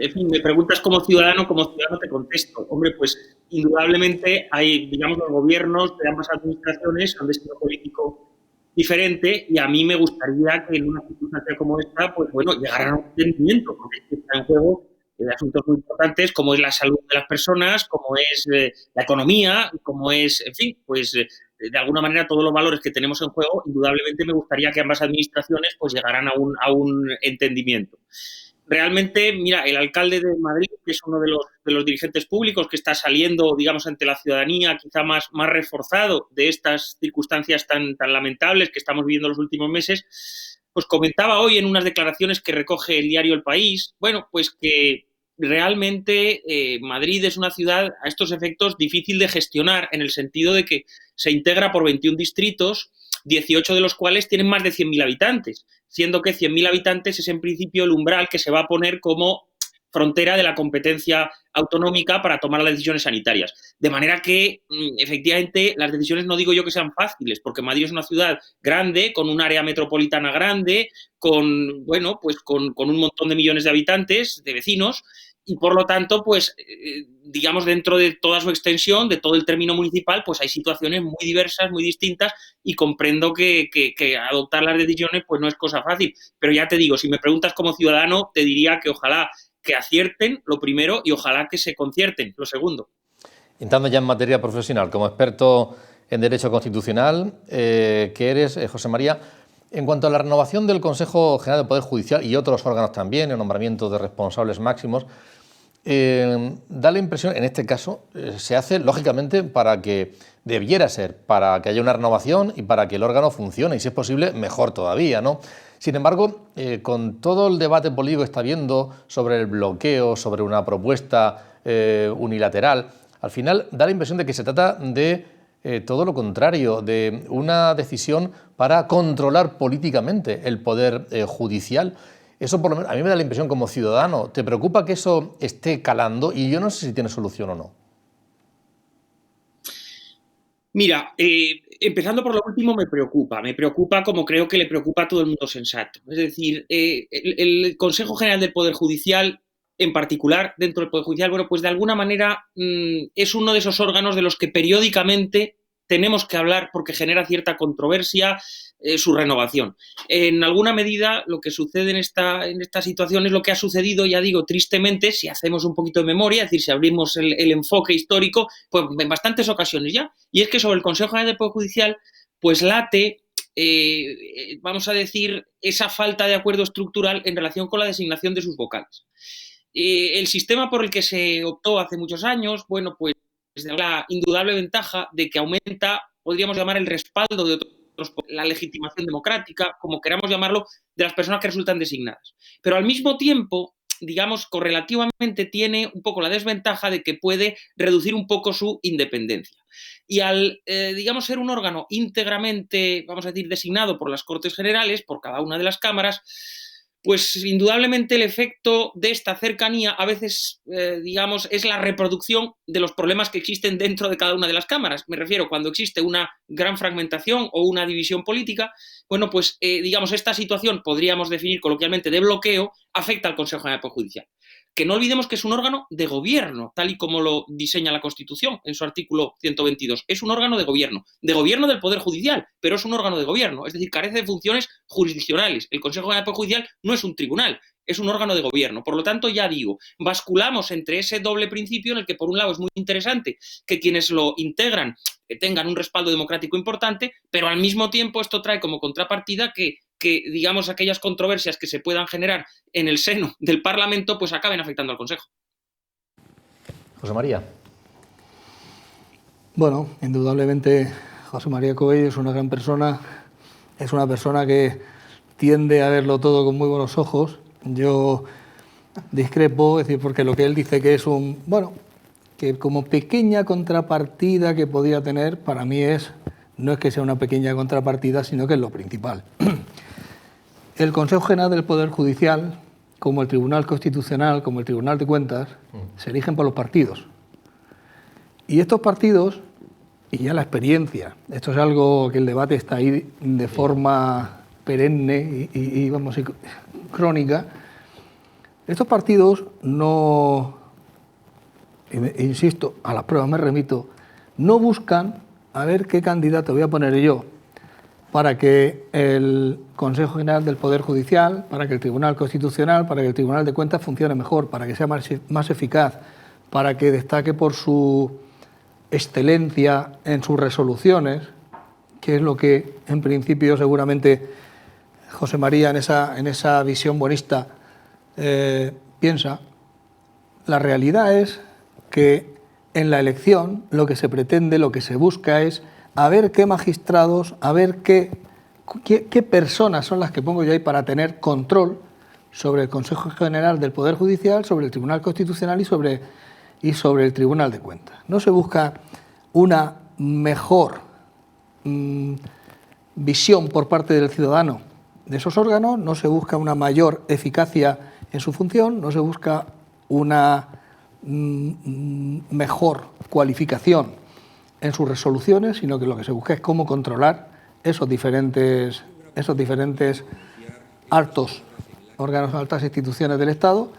En fin, me preguntas como ciudadano te contesto. Hombre, pues indudablemente hay, digamos, los gobiernos de ambas administraciones son de estilo político diferente, y a mí me gustaría que en una circunstancia como esta, pues bueno, llegaran a un entendimiento, porque están en juego asuntos muy importantes como es la salud de las personas, como es la economía, como es, en fin, pues de alguna manera todos los valores que tenemos en juego. Indudablemente me gustaría que ambas administraciones pues llegaran a un entendimiento. Realmente, mira, el alcalde de Madrid, que es uno de los dirigentes públicos que está saliendo, digamos, ante la ciudadanía, quizá más reforzado de estas circunstancias tan lamentables que estamos viviendo los últimos meses, pues comentaba hoy en unas declaraciones que recoge el diario El País, bueno, pues que realmente Madrid es una ciudad a estos efectos difícil de gestionar, en el sentido de que se integra por 21 distritos, 18 de los cuales tienen más de 100.000 habitantes, siendo que 100.000 habitantes es en principio el umbral que se va a poner como frontera de la competencia autonómica para tomar las decisiones sanitarias. De manera que, efectivamente, las decisiones no digo yo que sean fáciles, porque Madrid es una ciudad grande, con un área metropolitana grande, con, bueno, pues con un montón de millones de habitantes, de vecinos, y por lo tanto, pues, digamos, dentro de toda su extensión, de todo el término municipal, pues hay situaciones muy diversas, muy distintas, y comprendo que adoptar las decisiones pues no es cosa fácil. Pero ya te digo, si me preguntas como ciudadano, te diría que ojalá que acierten, lo primero, y ojalá que se concierten, lo segundo. Entrando ya en materia profesional, como experto en Derecho Constitucional, que eres, José María, en cuanto a la renovación del Consejo General del Poder Judicial y otros órganos también, el nombramiento de responsables máximos, da la impresión, en este caso, se hace lógicamente para que haya una renovación y para que el órgano funcione, y si es posible, mejor todavía, ¿no? Sin embargo, con todo el debate político que está habiendo sobre el bloqueo, sobre una propuesta unilateral, al final da la impresión de que se trata de todo lo contrario, de una decisión para controlar políticamente el poder judicial. Eso por lo menos a mí me da la impresión como ciudadano. ¿Te preocupa que eso esté calando? Y yo no sé si tiene solución o no. Mira, empezando por lo último, me preocupa como creo que le preocupa a todo el mundo sensato. Es decir, el Consejo General del Poder Judicial, en particular dentro del Poder Judicial, bueno, pues de alguna manera es uno de esos órganos de los que periódicamente tenemos que hablar porque genera cierta controversia su renovación. En alguna medida, lo que sucede en esta situación es lo que ha sucedido, ya digo, tristemente, si hacemos un poquito de memoria, es decir, si abrimos el enfoque histórico, pues en bastantes ocasiones ya. Y es que sobre el Consejo General del Poder Judicial, pues late, vamos a decir, esa falta de acuerdo estructural en relación con la designación de sus vocales. El sistema por el que se optó hace muchos años, bueno, pues la indudable ventaja de que aumenta, podríamos llamar, el respaldo de otros, la legitimación democrática, como queramos llamarlo, de las personas que resultan designadas. Pero al mismo tiempo, digamos, correlativamente tiene un poco la desventaja de que puede reducir un poco su independencia. Y al, digamos, ser un órgano íntegramente, vamos a decir, designado por las Cortes Generales, por cada una de las cámaras, pues indudablemente el efecto de esta cercanía a veces, digamos, es la reproducción de los problemas que existen dentro de cada una de las cámaras. Me refiero cuando existe una gran fragmentación o una división política, bueno, pues digamos, esta situación podríamos definir coloquialmente de bloqueo, afecta al Consejo General del Poder Judicial. Que no olvidemos que es un órgano de gobierno, tal y como lo diseña la Constitución en su artículo 122. Es un órgano de gobierno del Poder Judicial, pero es un órgano de gobierno, es decir, carece de funciones jurisdiccionales. El Consejo General del Poder Judicial no es un tribunal, es un órgano de gobierno. Por lo tanto, ya digo, basculamos entre ese doble principio en el que, por un lado, es muy interesante que quienes lo integran tengan un respaldo democrático importante, pero al mismo tiempo esto trae como contrapartida que digamos, aquellas controversias que se puedan generar en el seno del Parlamento, pues acaben afectando al Consejo. José María. Bueno, indudablemente José María Coello es una gran persona, es una persona que tiende a verlo todo con muy buenos ojos. Yo discrepo, es decir, porque lo que él dice que es un, bueno, que como pequeña contrapartida que podía tener, para mí no es que sea una pequeña contrapartida, sino que es lo principal. El Consejo General del Poder Judicial, como el Tribunal Constitucional, como el Tribunal de Cuentas, se eligen por los partidos. Y estos partidos, y ya la experiencia, esto es algo que el debate está ahí de forma perenne y vamos, crónica, estos partidos no, insisto, a las pruebas me remito, no buscan a ver qué candidato voy a poner yo para que el Consejo General del Poder Judicial, para que el Tribunal Constitucional, para que el Tribunal de Cuentas funcione mejor, para que sea más eficaz, para que destaque por su excelencia en sus resoluciones, que es lo que en principio seguramente José María en esa visión buenista piensa. La realidad es que en la elección lo que se pretende, lo que se busca es a ver qué magistrados, a ver qué personas son las que pongo yo ahí para tener control sobre el Consejo General del Poder Judicial, sobre el Tribunal Constitucional y sobre el Tribunal de Cuentas. No se busca una mejor visión por parte del ciudadano de esos órganos, no se busca una mayor eficacia en su función, no se busca una mejor cualificación en sus resoluciones, sino que lo que se busca es cómo controlar esos diferentes altos órganos, altas instituciones del Estado.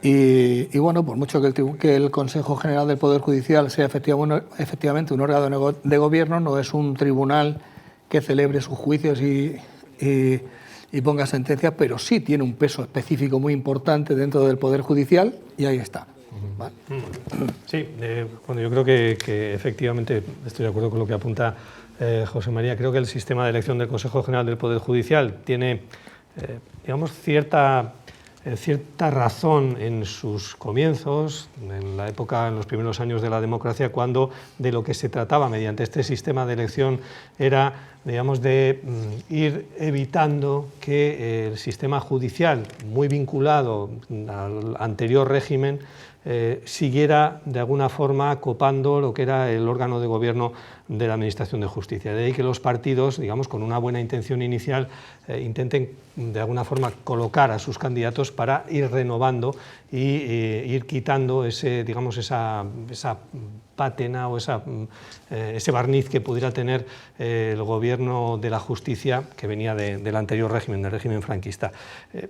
Y bueno, por mucho que el Consejo General del Poder Judicial sea efectivamente un órgano de gobierno, no es un tribunal que celebre sus juicios y ponga sentencias, pero sí tiene un peso específico muy importante dentro del Poder Judicial y ahí está. ¿Vale? Sí, bueno, yo creo que efectivamente estoy de acuerdo con lo que apunta José María. Creo que el sistema de elección del Consejo General del Poder Judicial tiene, digamos, cierta razón en sus comienzos, en la época, en los primeros años de la democracia, cuando de lo que se trataba mediante este sistema de elección era digamos, de ir evitando que el sistema judicial, muy vinculado al anterior régimen, siguiera de alguna forma copando lo que era el órgano de gobierno de la Administración de Justicia. De ahí que los partidos, digamos, con una buena intención inicial, intenten de alguna forma colocar a sus candidatos para ir renovando y ir quitando ese, digamos, esa pátina o ese barniz que pudiera tener el gobierno de la justicia que venía del anterior régimen, del régimen franquista.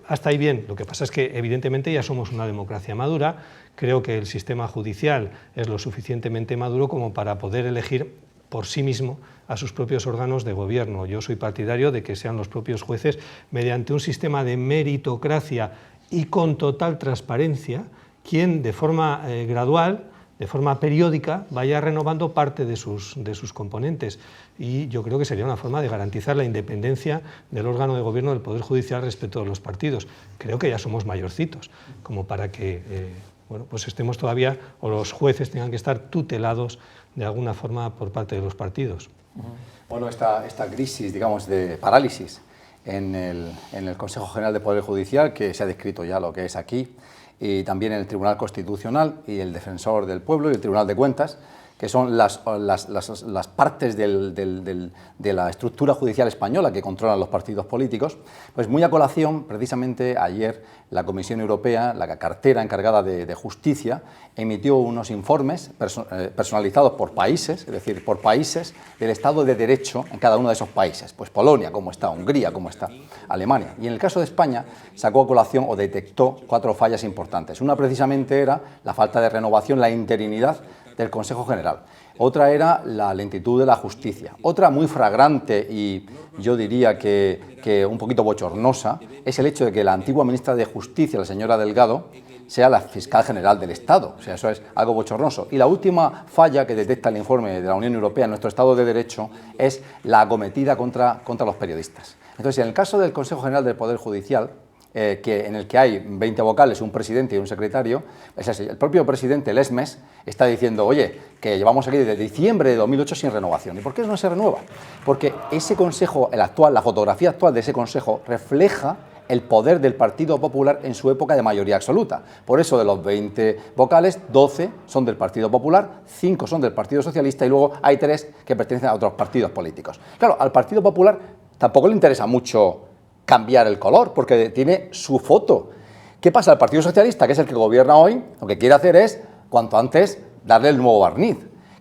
Hasta ahí bien. Lo que pasa es que evidentemente ya somos una democracia madura. Creo que el sistema judicial es lo suficientemente maduro como para poder elegir por sí mismo a sus propios órganos de gobierno. Yo soy partidario de que sean los propios jueces, mediante un sistema de meritocracia y con total transparencia, quien de forma gradual, de forma periódica, vaya renovando parte de sus componentes. Y yo creo que sería una forma de garantizar la independencia del órgano de gobierno del Poder Judicial respecto de los partidos. Creo que ya somos mayorcitos, como para que bueno, pues estemos todavía, o los jueces tengan que estar tutelados de alguna forma por parte de los partidos. Bueno, esta crisis, digamos, de parálisis en el Consejo General de Poder Judicial, que se ha descrito ya lo que es aquí, y también en el Tribunal Constitucional y el Defensor del Pueblo y el Tribunal de Cuentas, que son las partes de la estructura judicial española que controlan los partidos políticos, pues muy a colación, precisamente ayer la Comisión Europea, la cartera encargada de justicia, emitió unos informes personalizados por países, es decir, por países del Estado de Derecho en cada uno de esos países. Pues Polonia, cómo está, Hungría, cómo está, Alemania. Y en el caso de España sacó a colación o detectó 4 fallas importantes. Una precisamente era la falta de renovación, la interinidad del Consejo General. Otra era la lentitud de la justicia. Otra muy fragrante y yo diría que un poquito bochornosa es el hecho de que la antigua ministra de Justicia, la señora Delgado, sea la fiscal general del Estado. O sea, eso es algo bochornoso. Y la última falla que detecta el informe de la Unión Europea en nuestro Estado de Derecho es la acometida contra los periodistas. Entonces, en el caso del Consejo General del Poder Judicial, en el que hay 20 vocales, un presidente y un secretario, el propio presidente, el ESMES, está diciendo, oye, que llevamos aquí desde diciembre de 2008 sin renovación. ¿Y por qué no se renueva? Porque ese consejo, el actual, la fotografía actual de ese consejo refleja el poder del Partido Popular en su época de mayoría absoluta. Por eso, de los 20 vocales, 12 son del Partido Popular, 5 son del Partido Socialista y luego hay 3 que pertenecen a otros partidos políticos. Claro, al Partido Popular tampoco le interesa mucho cambiar el color, porque tiene su foto. ¿Qué pasa? El Partido Socialista, que es el que gobierna hoy, lo que quiere hacer es, cuanto antes, darle el nuevo barniz.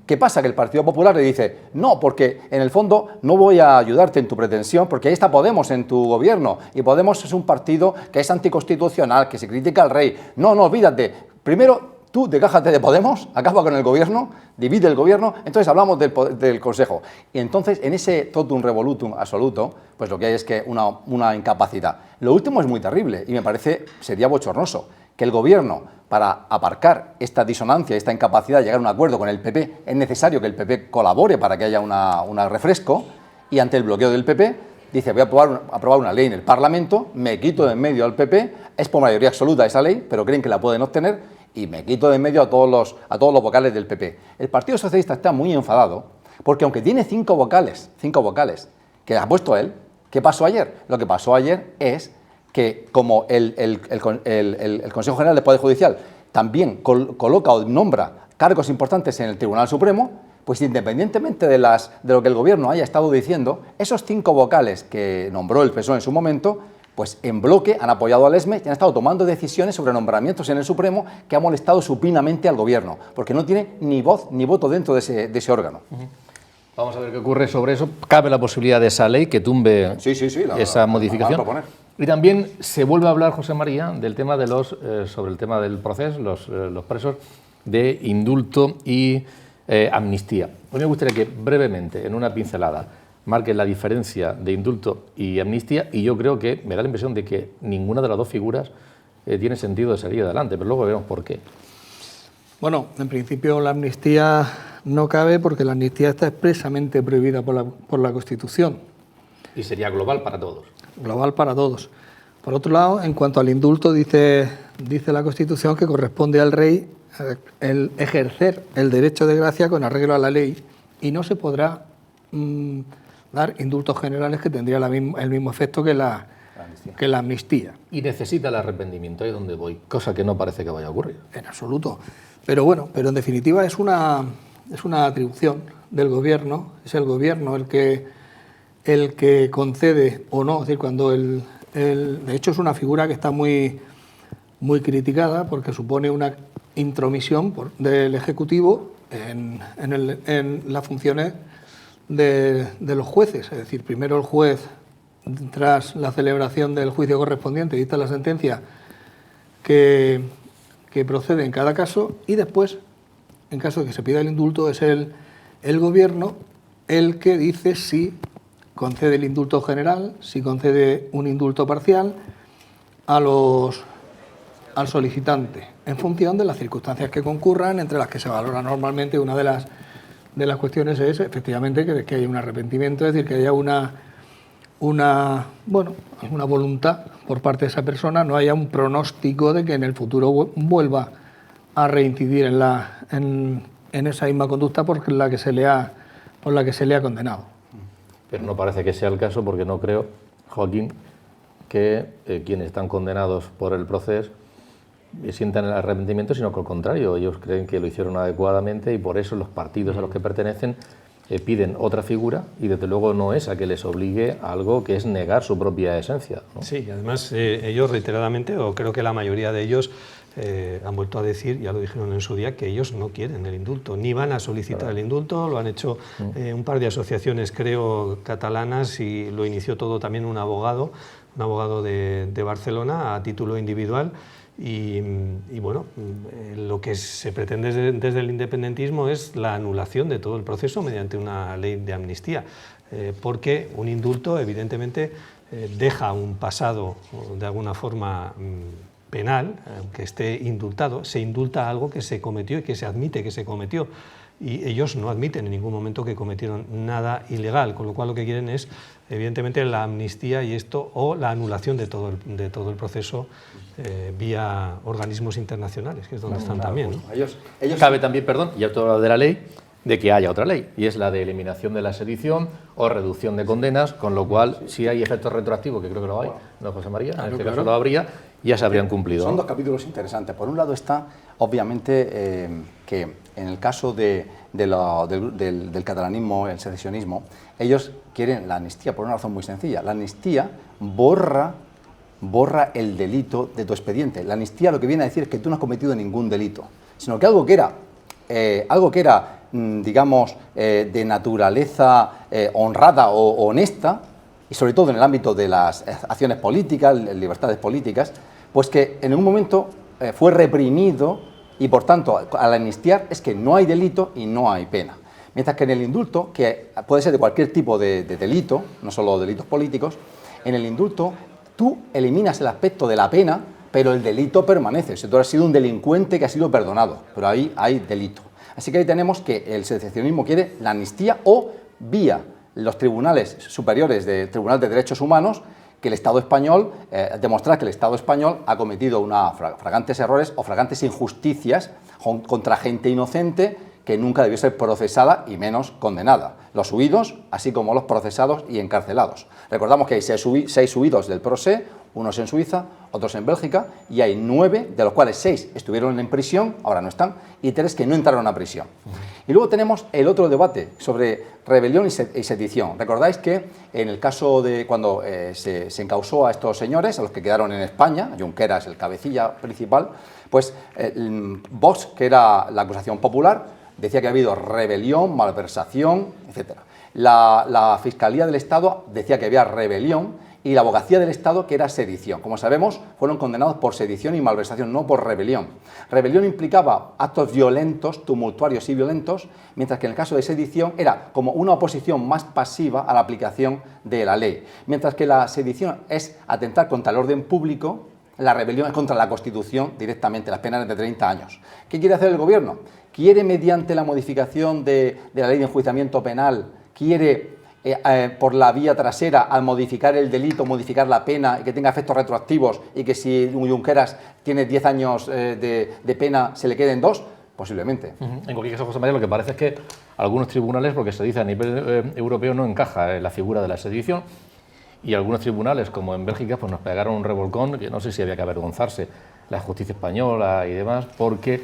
¿Qué pasa? Que el Partido Popular le dice, no, porque en el fondo no voy a ayudarte en tu pretensión, porque ahí está Podemos en tu gobierno, y Podemos es un partido que es anticonstitucional, que se critica al rey. No, olvídate. Primero, tú desgájate de Podemos, acaba con el gobierno, divide el gobierno, entonces hablamos del Consejo. Y entonces, en ese totum revolutum absoluto, pues lo que hay es que una incapacidad. Lo último es muy terrible y me parece, sería bochornoso, que el gobierno, para aparcar esta disonancia, esta incapacidad de llegar a un acuerdo con el PP, es necesario que el PP colabore para que haya un refresco, y ante el bloqueo del PP, dice, voy a aprobar una ley en el Parlamento, me quito de en medio al PP, es por mayoría absoluta esa ley, pero creen que la pueden obtener, y me quito de en medio a todos los vocales del PP. El Partido Socialista está muy enfadado, porque aunque tiene 5 vocales que ha puesto él, ¿qué pasó ayer? Lo que pasó ayer es que como el Consejo General del Poder Judicial también coloca o nombra cargos importantes en el Tribunal Supremo, pues independientemente de lo que el Gobierno haya estado diciendo, esos 5 vocales que nombró el PSOE en su momento, pues en bloque han apoyado al ESME y han estado tomando decisiones sobre nombramientos en el Supremo que ha molestado supinamente al Gobierno, porque no tiene ni voz ni voto dentro de ese órgano. Vamos a ver qué ocurre sobre eso. ¿Cabe la posibilidad de esa ley que tumbe esa modificación? Y también se vuelve a hablar, José María, del tema de sobre el tema del proceso, los presos, de indulto y amnistía. A mí me gustaría que brevemente, en una pincelada, marquen la diferencia de indulto y amnistía, y yo creo que me da la impresión de que ninguna de las dos figuras tiene sentido de salir adelante, pero luego veremos por qué. Bueno, en principio la amnistía no cabe porque la amnistía está expresamente prohibida por la Constitución. Y sería global para todos. Global para todos. Por otro lado, en cuanto al indulto, dice la Constitución que corresponde al rey el ejercer el derecho de gracia con arreglo a la ley y no se podrá dar indultos generales que tendría el mismo efecto que la amnistía. Y necesita el arrepentimiento, ahí es donde voy, cosa que no parece que vaya a ocurrir. En absoluto. Pero bueno, en definitiva es una atribución del gobierno, es el gobierno el que concede o no, es decir, cuando de hecho es una figura que está muy criticada porque supone una intromisión del Ejecutivo en las funciones de los jueces. Es decir, primero el juez, tras la celebración del juicio correspondiente, dicta la sentencia que procede en cada caso, y después, en caso de que se pida el indulto, es el gobierno el que dice si concede el indulto general, si concede un indulto parcial al solicitante, en función de las circunstancias que concurran, entre las que se valora normalmente. Una de las cuestiones es efectivamente que haya un arrepentimiento, es decir, que haya una voluntad por parte de esa persona, no haya un pronóstico de que en el futuro vuelva a reincidir en esa misma conducta por la que se le ha condenado. Pero no parece que sea el caso, porque no creo, Joaquín, que quienes están condenados por el proceso sientan el arrepentimiento, sino que al contrario, ellos creen que lo hicieron adecuadamente y por eso los partidos a los que pertenecen piden otra figura, y desde luego no es a que les obligue a algo que es negar su propia esencia, ¿no? Sí, además ellos reiteradamente, o creo que la mayoría de ellos, han vuelto a decir, ya lo dijeron en su día, que ellos no quieren el indulto, ni van a solicitar el indulto. Lo han hecho un par de asociaciones, creo, catalanas, y lo inició todo también un abogado de Barcelona a título individual. Y bueno, lo que se pretende desde el independentismo es la anulación de todo el proceso mediante una ley de amnistía, porque un indulto evidentemente deja un pasado de alguna forma penal, aunque esté indultado, se indulta algo que se cometió y que se admite que se cometió. Y ellos no admiten en ningún momento que cometieron nada ilegal, con lo cual lo que quieren es, evidentemente, la amnistía y esto, o la anulación de todo el proceso vía organismos internacionales, que es donde están también, ¿no? Ellos Cabe también, perdón, y ya todo lo de la ley, de que haya otra ley, y es la de eliminación de la sedición o reducción de condenas, con lo cual, si hay efectos retroactivos, que creo que lo hay, ¿no, José María? En este caso lo habría, ya se habrían cumplido. Son dos capítulos interesantes. Por un lado está, obviamente, que en el caso del catalanismo, el secesionismo, ellos quieren la amnistía por una razón muy sencilla. La amnistía borra el delito de tu expediente. La amnistía lo que viene a decir es que tú no has cometido ningún delito, sino que algo que era digamos, de naturaleza honrada o honesta, y sobre todo en el ámbito de las acciones políticas, libertades políticas, pues que en un momento fue reprimido, y por tanto al amnistiar es que no hay delito y no hay pena. Mientras que en el indulto, que puede ser de cualquier tipo de delito, no solo delitos políticos, en el indulto tú eliminas el aspecto de la pena, pero el delito permanece. Si tú has sido un delincuente que ha sido perdonado, pero ahí hay delito. Así que ahí tenemos que el secesionismo quiere la amnistía, o vía los tribunales superiores del Tribunal de Derechos Humanos, que el Estado español, demostrar que el Estado español ha cometido flagrantes errores o flagrantes injusticias contra gente inocente que nunca debió ser procesada y menos condenada. Los huidos, así como los procesados y encarcelados. Recordamos que hay 6 huidos del procés, unos en Suiza, otros en Bélgica, y hay 9, de los cuales 6 estuvieron en prisión, ahora no están, y 3 que no entraron a prisión. Y luego tenemos el otro debate sobre rebelión y sedición. Recordáis que en el caso de cuando se encausó a estos señores, a los que quedaron en España, Junqueras, el cabecilla principal, pues Vox, que era la acusación popular, decía que ha habido rebelión, malversación, etc. La Fiscalía del Estado decía que había rebelión, y la Abogacía del Estado que era sedición. Como sabemos, fueron condenados por sedición y malversación, no por rebelión. Rebelión implicaba actos violentos, tumultuarios y violentos, mientras que en el caso de sedición era como una oposición más pasiva a la aplicación de la ley. Mientras que la sedición es atentar contra el orden público, la rebelión es contra la Constitución directamente, las penas de 30 años. ¿Qué quiere hacer el Gobierno? Quiere, mediante la modificación de la ley de enjuiciamiento penal, quiere por la vía trasera, al modificar el delito, modificar la pena y que tenga efectos retroactivos, y que si Junqueras tiene 10 años de pena se le queden 2, posiblemente. En cualquier caso, José María, lo que parece es que algunos tribunales, porque se dice a nivel europeo, no encaja la figura de la sedición, y algunos tribunales, como en Bélgica, pues nos pegaron un revolcón que no sé si había que avergonzarse la justicia española y demás, porque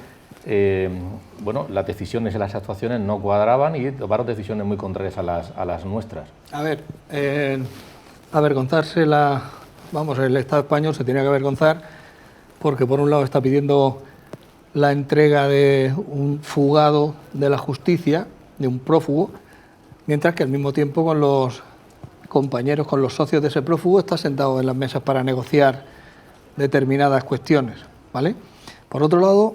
bueno, las decisiones y las actuaciones no cuadraban y tomaron decisiones muy contrarias a las nuestras. A ver, avergonzarse el Estado español se tiene que avergonzar porque por un lado está pidiendo la entrega de un fugado de la justicia, de un prófugo, mientras que al mismo tiempo con los compañeros, con los socios de ese prófugo, está sentado en las mesas para negociar determinadas cuestiones, ¿vale? Por otro lado,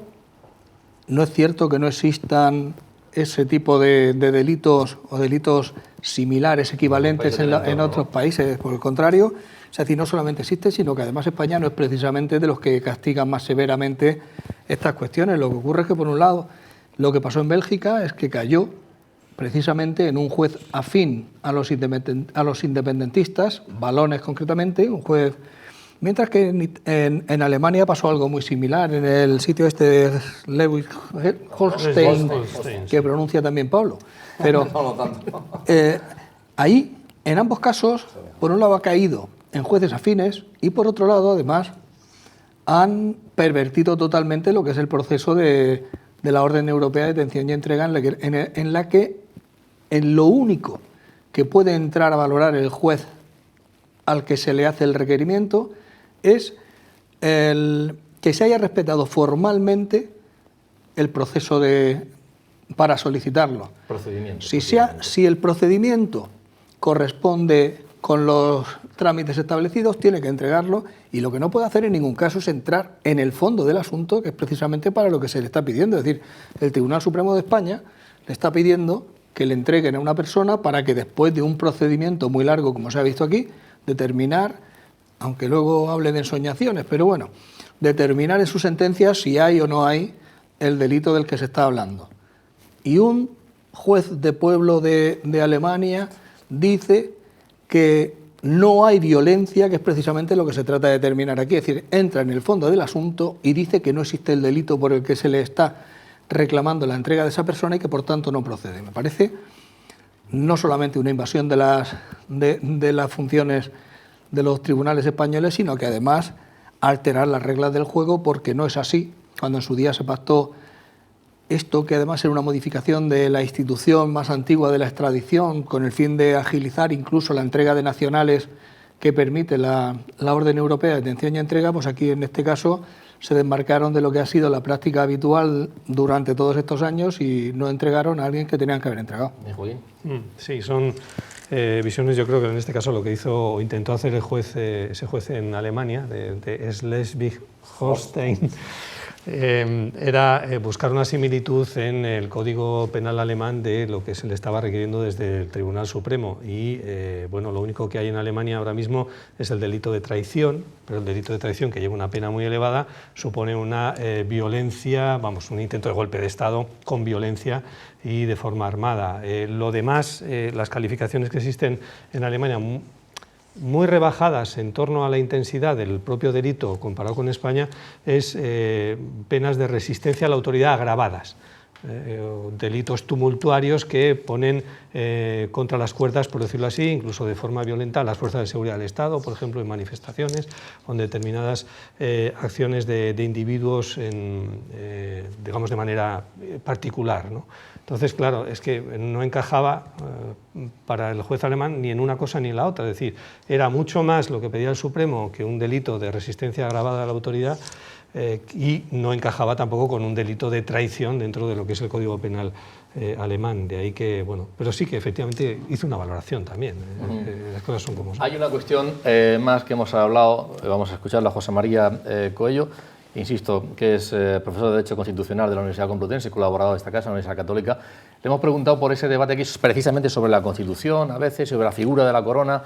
no es cierto que no existan ese tipo de delitos o delitos similares, equivalentes en otros países. Por el contrario, es decir, no solamente existe, sino que además España no es precisamente de los que castigan más severamente estas cuestiones. Lo que ocurre es que, por un lado, lo que pasó en Bélgica es que cayó precisamente en un juez afín a los independentistas, Walones concretamente, un juez. Mientras que en Alemania pasó algo muy similar, en el sitio este de Schleswig-Holstein, que pronuncia también Pablo. Pero ahí, en ambos casos, por un lado ha caído en jueces afines y por otro lado, además, han pervertido totalmente lo que es el proceso de la Orden Europea de Detención y Entrega, en la que en lo único que puede entrar a valorar el juez al que se le hace el requerimiento es que se haya respetado formalmente el proceso para solicitarlo. Si el procedimiento corresponde con los trámites establecidos, tiene que entregarlo, y lo que no puede hacer en ningún caso es entrar en el fondo del asunto, que es precisamente para lo que se le está pidiendo. Es decir, el Tribunal Supremo de España le está pidiendo que le entreguen a una persona para que después de un procedimiento muy largo, como se ha visto aquí, determinar, aunque luego hable de ensoñaciones, pero bueno, determinar en su sentencia si hay o no hay el delito del que se está hablando. Y un juez de pueblo de Alemania dice que no hay violencia, que es precisamente lo que se trata de determinar aquí. Es decir, entra en el fondo del asunto y dice que no existe el delito por el que se le está reclamando la entrega de esa persona y que por tanto no procede. Me parece no solamente una invasión de las funciones de los tribunales españoles, sino que además alterar las reglas del juego, porque no es así. Cuando en su día se pactó esto, que además era una modificación de la institución más antigua de la extradición, con el fin de agilizar incluso la entrega de nacionales que permite la Orden Europea de Detención y Entrega, pues aquí en este caso se desmarcaron de lo que ha sido la práctica habitual durante todos estos años y no entregaron a alguien que tenían que haber entregado. Sí, son visiones. Yo creo que en este caso lo que hizo o intentó hacer ese juez en Alemania, de Schleswig-Holstein, era buscar una similitud en el Código Penal alemán de lo que se le estaba requiriendo desde el Tribunal Supremo. Y bueno, lo único que hay en Alemania ahora mismo es el delito de traición, pero el delito de traición, que lleva una pena muy elevada, supone una violencia, un intento de golpe de Estado con violencia y de forma armada. Lo demás, las calificaciones que existen en Alemania, muy rebajadas en torno a la intensidad del propio delito comparado con España, es penas de resistencia a la autoridad agravadas, delitos tumultuarios que ponen contra las cuerdas, por decirlo así, incluso de forma violenta, a las fuerzas de seguridad del Estado, por ejemplo, en manifestaciones o en determinadas acciones de individuos, digamos, de manera particular, ¿no? Entonces, claro, es que no encajaba para el juez alemán ni en una cosa ni en la otra. Es decir, era mucho más lo que pedía el Supremo que un delito de resistencia agravada a la autoridad, y no encajaba tampoco con un delito de traición dentro de lo que es el Código Penal alemán. De ahí que, bueno, pero sí que efectivamente hizo una valoración también. Las cosas son como son. Hay una cuestión más que hemos hablado, vamos a escucharla, José María Coello. Insisto, que es profesor de Derecho Constitucional de la Universidad Complutense y colaborador de esta casa, la Universidad Católica. Le hemos preguntado por ese debate que es precisamente sobre la Constitución, a veces sobre la figura de la corona,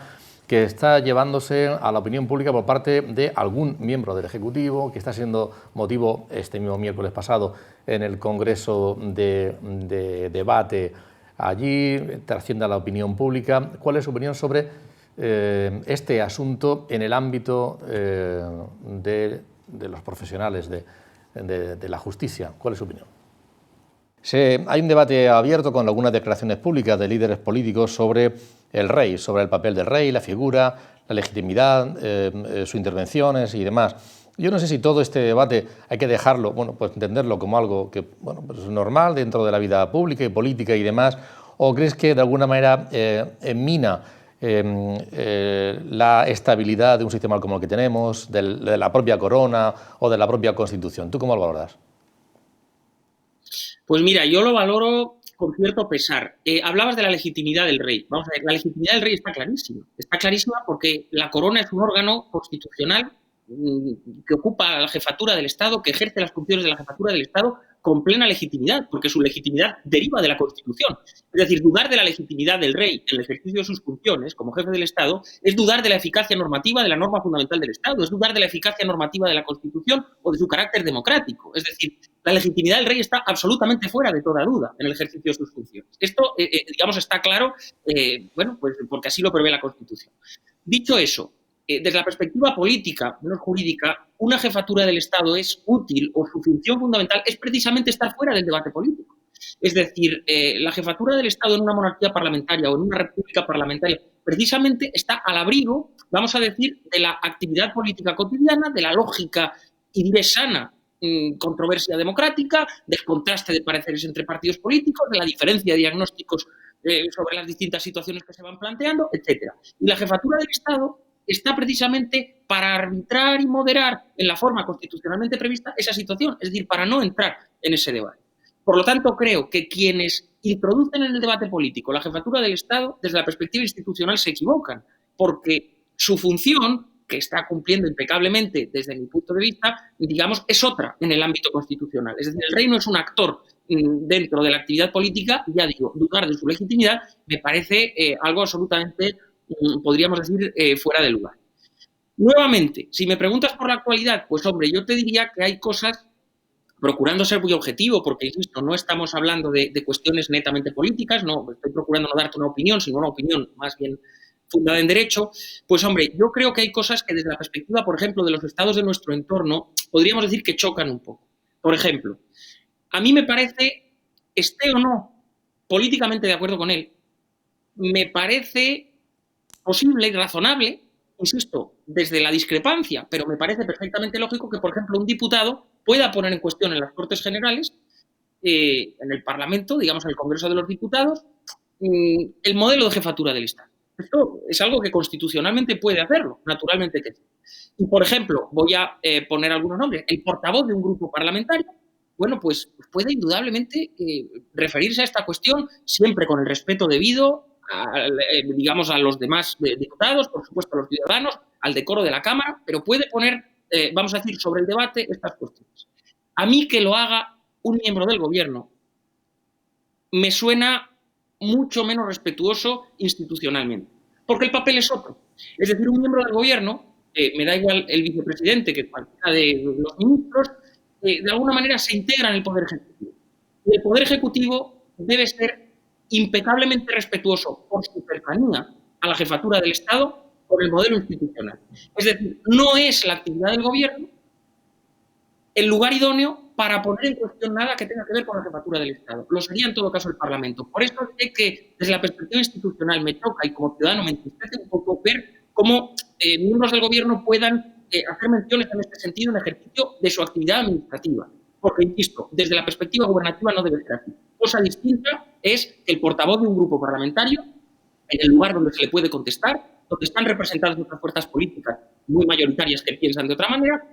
que está llevándose a la opinión pública por parte de algún miembro del Ejecutivo, que está siendo motivo este mismo miércoles pasado en el Congreso de debate allí, trasciende a la opinión pública. ¿Cuál es su opinión sobre este asunto en el ámbito de los profesionales de la justicia? ¿Cuál es su opinión? Hay un debate abierto con algunas declaraciones públicas de líderes políticos sobre el rey, sobre el papel del rey, la figura, la legitimidad, sus intervenciones y demás. Yo no sé si todo este debate hay que dejarlo, bueno, pues entenderlo como algo que, bueno, pues es normal dentro de la vida pública y política y demás, o crees que de alguna manera mina la estabilidad de un sistema como el que tenemos, de la propia corona o de la propia Constitución. ¿Tú cómo lo valoras? Pues mira, yo lo valoro con cierto pesar. Hablabas de la legitimidad del rey. Vamos a ver, la legitimidad del rey está clarísima. Está clarísima porque la corona es un órgano constitucional que ocupa la jefatura del Estado, que ejerce las funciones de la jefatura del Estado con plena legitimidad, porque su legitimidad deriva de la Constitución. Es decir, dudar de la legitimidad del rey en el ejercicio de sus funciones como jefe del Estado es dudar de la eficacia normativa de la norma fundamental del Estado, es dudar de la eficacia normativa de la Constitución o de su carácter democrático. Es decir, la legitimidad del rey está absolutamente fuera de toda duda en el ejercicio de sus funciones. Esto, digamos, está claro, bueno, pues porque así lo prevé la Constitución. Dicho eso, desde la perspectiva política, no jurídica, una jefatura del Estado es útil o su función fundamental es precisamente estar fuera del debate político. Es decir, la jefatura del Estado en una monarquía parlamentaria o en una república parlamentaria precisamente está al abrigo, vamos a decir, de la actividad política cotidiana, de la lógica y diré sana controversia democrática, del contraste de pareceres entre partidos políticos, de la diferencia de diagnósticos sobre las distintas situaciones que se van planteando, etc. Y la jefatura del Estado está precisamente para arbitrar y moderar en la forma constitucionalmente prevista esa situación, es decir, para no entrar en ese debate. Por lo tanto, creo que quienes introducen en el debate político la jefatura del Estado, desde la perspectiva institucional, se equivocan, porque su función, que está cumpliendo impecablemente desde mi punto de vista, digamos, es otra en el ámbito constitucional. Es decir, el rey no es un actor dentro de la actividad política, ya digo, dudar de su legitimidad me parece algo absolutamente, podríamos decir, fuera de lugar. Nuevamente, si me preguntas por la actualidad, pues hombre, yo te diría que hay cosas, procurando ser muy objetivo, porque insisto, no estamos hablando de cuestiones netamente políticas, no estoy procurando no darte una opinión, sino una opinión más bien fundada en derecho, pues hombre, yo creo que hay cosas que desde la perspectiva, por ejemplo, de los estados de nuestro entorno, podríamos decir que chocan un poco. Por ejemplo, a mí me parece, esté o no políticamente de acuerdo con él, me parece posible y razonable, insisto, desde la discrepancia, pero me parece perfectamente lógico que, por ejemplo, un diputado pueda poner en cuestión en las Cortes Generales, en el Parlamento, digamos, en el Congreso de los Diputados, el modelo de jefatura del Estado. Esto es algo que constitucionalmente puede hacerlo, naturalmente que sí. Y, por ejemplo, voy a poner algunos nombres. El portavoz de un grupo parlamentario, bueno, pues puede indudablemente referirse a esta cuestión siempre con el respeto debido digamos, a los demás diputados, por supuesto a los ciudadanos, al decoro de la Cámara, pero puede poner, vamos a decir, sobre el debate estas cuestiones. A mí que lo haga un miembro del Gobierno me suena mucho menos respetuoso institucionalmente, porque el papel es otro. Es decir, un miembro del Gobierno, me da igual el vicepresidente que cualquiera de los ministros, de alguna manera se integra en el Poder Ejecutivo. Y el Poder Ejecutivo debe ser impecablemente respetuoso por su cercanía a la jefatura del Estado con el modelo institucional. Es decir, no es la actividad del Gobierno el lugar idóneo para poner en cuestión nada que tenga que ver con la jefatura del Estado. Lo sería en todo caso el Parlamento. Por eso sé que desde la perspectiva institucional me toca y como ciudadano me entristece un poco ver cómo miembros del Gobierno puedan hacer menciones en este sentido en ejercicio de su actividad administrativa. Porque, insisto, desde la perspectiva gubernativa no debe ser así. Cosa distinta es que el portavoz de un grupo parlamentario, en el lugar donde se le puede contestar, donde están representadas otras fuerzas políticas muy mayoritarias que piensan de otra manera,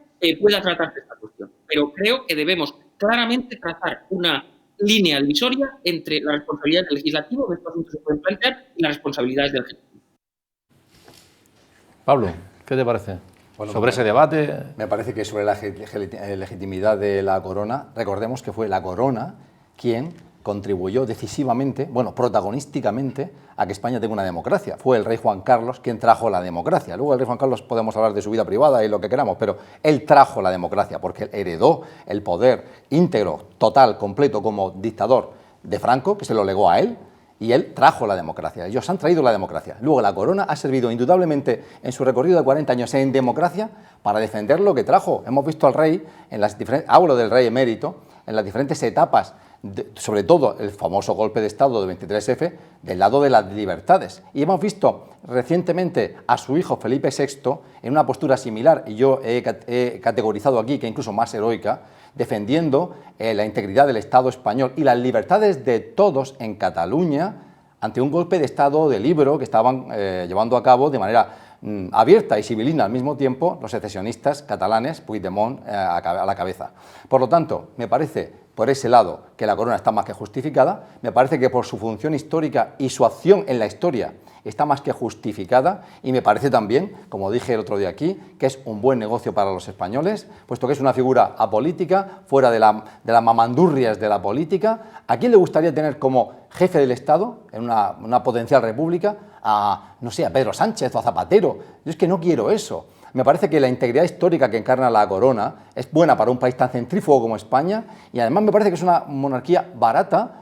pueda tratarse esta cuestión. Pero creo que debemos claramente trazar una línea divisoria entre la responsabilidad del legislativo, que estos asuntos se pueden plantear, y las responsabilidades del ejecutivo. Pablo, ¿qué te parece? Bueno, sobre ese debate. Me parece que sobre la legitimidad de la corona, recordemos que fue la corona quien contribuyó decisivamente, bueno, protagonísticamente, a que España tenga una democracia. Fue el rey Juan Carlos quien trajo la democracia. Luego el rey Juan Carlos podemos hablar de su vida privada y lo que queramos, pero él trajo la democracia porque heredó el poder íntegro, total, completo como dictador de Franco, que se lo legó a él, y él trajo la democracia. Ellos han traído la democracia. Luego la corona ha servido indudablemente en su recorrido de 40 años en democracia para defender lo que trajo. Hemos visto al rey, en las diferentes, hablo del rey emérito, en las diferentes etapas sobre todo el famoso golpe de Estado del 23F, del lado de las libertades. Y hemos visto recientemente a su hijo Felipe VI en una postura similar, y yo he categorizado aquí que incluso más heroica, defendiendo la integridad del Estado español y las libertades de todos en Cataluña ante un golpe de Estado de libro que estaban llevando a cabo de manera abierta y civilina al mismo tiempo los secesionistas catalanes, Puigdemont a la cabeza. Por lo tanto, me parece por ese lado que la corona está más que justificada, me parece que por su función histórica y su acción en la historia está más que justificada, y me parece también, como dije el otro día aquí, que es un buen negocio para los españoles, puesto que es una figura apolítica, fuera de las mamandurrias de la política. ¿A quién le gustaría tener como jefe del Estado en una potencial república a, no sé, a Pedro Sánchez o a Zapatero? Yo es que no quiero eso. Me parece que la integridad histórica que encarna la corona es buena para un país tan centrífugo como España, y además me parece que es una monarquía barata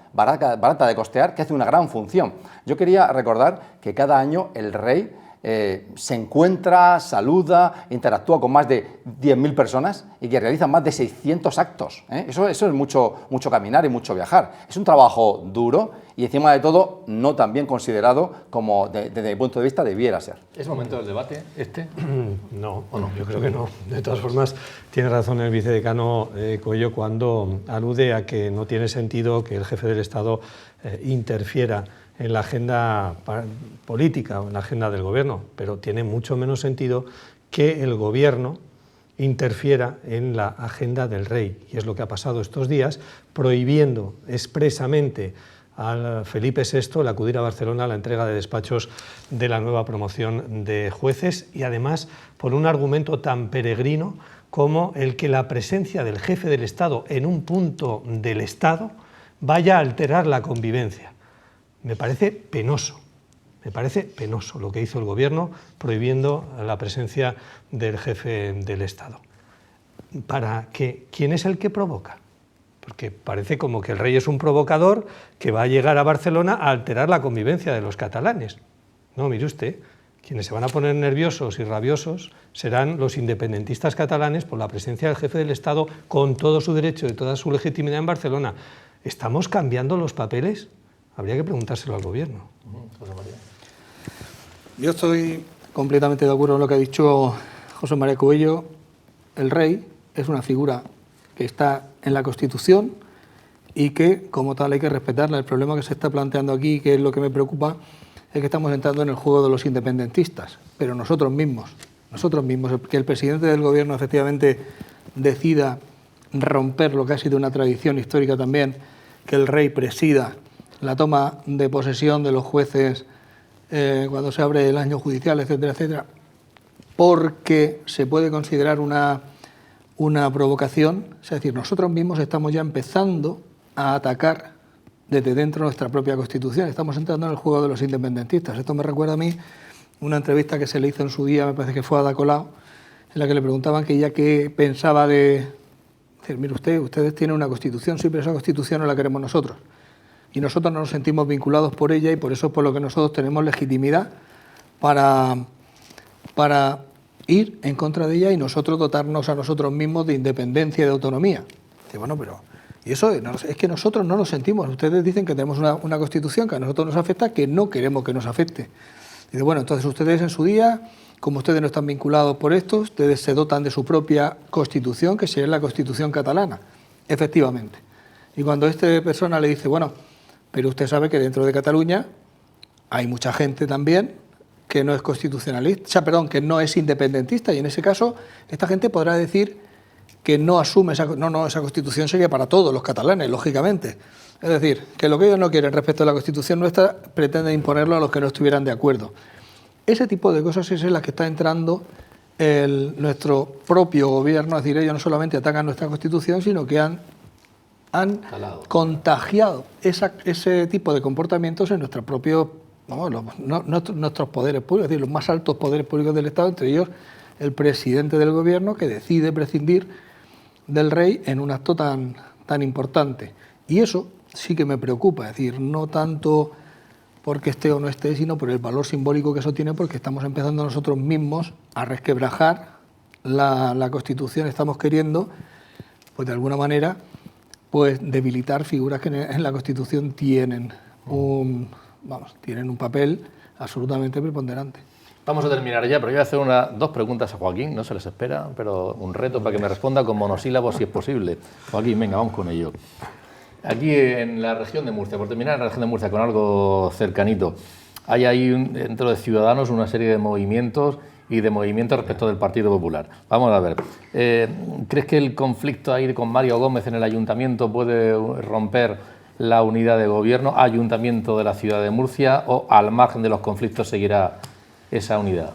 de costear, que hace una gran función. Yo quería recordar que cada año el rey se encuentra, saluda, interactúa con más de 10.000 personas y que realiza más de 600 actos. Eso es mucho caminar y mucho viajar. Es un trabajo duro y, encima de todo, no tan bien considerado como desde mi punto de vista debiera ser. ¿Es momento del debate este? No, yo creo que no. De todas formas, tiene razón el vicedecano Coello cuando alude a que no tiene sentido que el jefe del Estado interfiera en la agenda política o en la agenda del gobierno, pero tiene mucho menos sentido que el gobierno interfiera en la agenda del rey, y es lo que ha pasado estos días, prohibiendo expresamente a Felipe VI el acudir a Barcelona a la entrega de despachos de la nueva promoción de jueces, y además por un argumento tan peregrino como el que la presencia del jefe del Estado en un punto del Estado vaya a alterar la convivencia. Me parece penoso lo que hizo el gobierno prohibiendo la presencia del jefe del Estado. ¿Para qué? ¿Quién es el que provoca? Porque parece como que el rey es un provocador que va a llegar a Barcelona a alterar la convivencia de los catalanes. No, mire usted, quienes se van a poner nerviosos y rabiosos serán los independentistas catalanes por la presencia del jefe del Estado con todo su derecho y toda su legitimidad en Barcelona. ¿Estamos cambiando los papeles? Habría que preguntárselo al gobierno. José María. Yo estoy completamente de acuerdo con lo que ha dicho José María Coello. El rey es una figura que está en la Constitución y que, como tal, hay que respetarla. El problema que se está planteando aquí, que es lo que me preocupa, es que estamos entrando en el juego de los independentistas, pero nosotros mismos, que el presidente del gobierno efectivamente decida romper lo que ha sido una tradición histórica también, que el rey presida la toma de posesión de los jueces cuando se abre el año judicial, etcétera, etcétera, porque se puede considerar una provocación. Es decir, nosotros mismos estamos ya empezando a atacar desde dentro de nuestra propia Constitución. Estamos entrando en el juego de los independentistas. Esto me recuerda a mí una entrevista que se le hizo en su día, me parece que fue a Ada Colau, en la que le preguntaban que ella qué pensaba de... Decir, mire ustedes tienen una Constitución, sí, pero esa Constitución no la queremos nosotros. Y nosotros no nos sentimos vinculados por ella, y por eso es por lo que nosotros tenemos legitimidad para ir en contra de ella y nosotros dotarnos a nosotros mismos de independencia y de autonomía. Dice, bueno, pero... Y eso es que nosotros no lo sentimos. Ustedes dicen que tenemos una Constitución que a nosotros nos afecta, que no queremos que nos afecte. Dice, bueno, entonces ustedes en su día, como ustedes no están vinculados por esto, ustedes se dotan de su propia Constitución, que sería la Constitución catalana. Efectivamente. Y cuando esta persona le dice, bueno, pero usted sabe que dentro de Cataluña hay mucha gente también que no es constitucionalista, o sea, perdón, que no es independentista, y en ese caso esta gente podrá decir que no asume esa Constitución sería para todos los catalanes, lógicamente. Es decir, que lo que ellos no quieren respecto a la Constitución nuestra pretenden imponerlo a los que no estuvieran de acuerdo. Ese tipo de cosas es en las que está entrando nuestro propio gobierno. Es decir, ellos no solamente atacan nuestra Constitución, sino que han contagiado ese tipo de comportamientos en nuestros propios, nuestros poderes públicos, es decir, los más altos poderes públicos del Estado, entre ellos el presidente del gobierno, que decide prescindir del rey en un acto tan importante. Y eso sí que me preocupa, es decir, no tanto porque esté o no esté, sino por el valor simbólico que eso tiene, porque estamos empezando nosotros mismos a resquebrajar la Constitución. Estamos queriendo, pues de alguna manera, pues debilitar figuras que en la Constitución tienen un papel absolutamente preponderante. Vamos a terminar ya, pero yo voy a hacer dos preguntas a Joaquín, no se les espera, pero un reto para que me responda con monosílabos si es posible. Joaquín, venga, vamos con ello. Aquí en la región de Murcia, por terminar en la región de Murcia con algo cercanito, hay ahí dentro de Ciudadanos una serie de movimientos y de movimientos respecto del Partido Popular. Vamos a ver, ¿crees que el conflicto ahí con Mario Gómez en el ayuntamiento puede romper la unidad de gobierno, ayuntamiento de la ciudad de Murcia, o al margen de los conflictos seguirá esa unidad?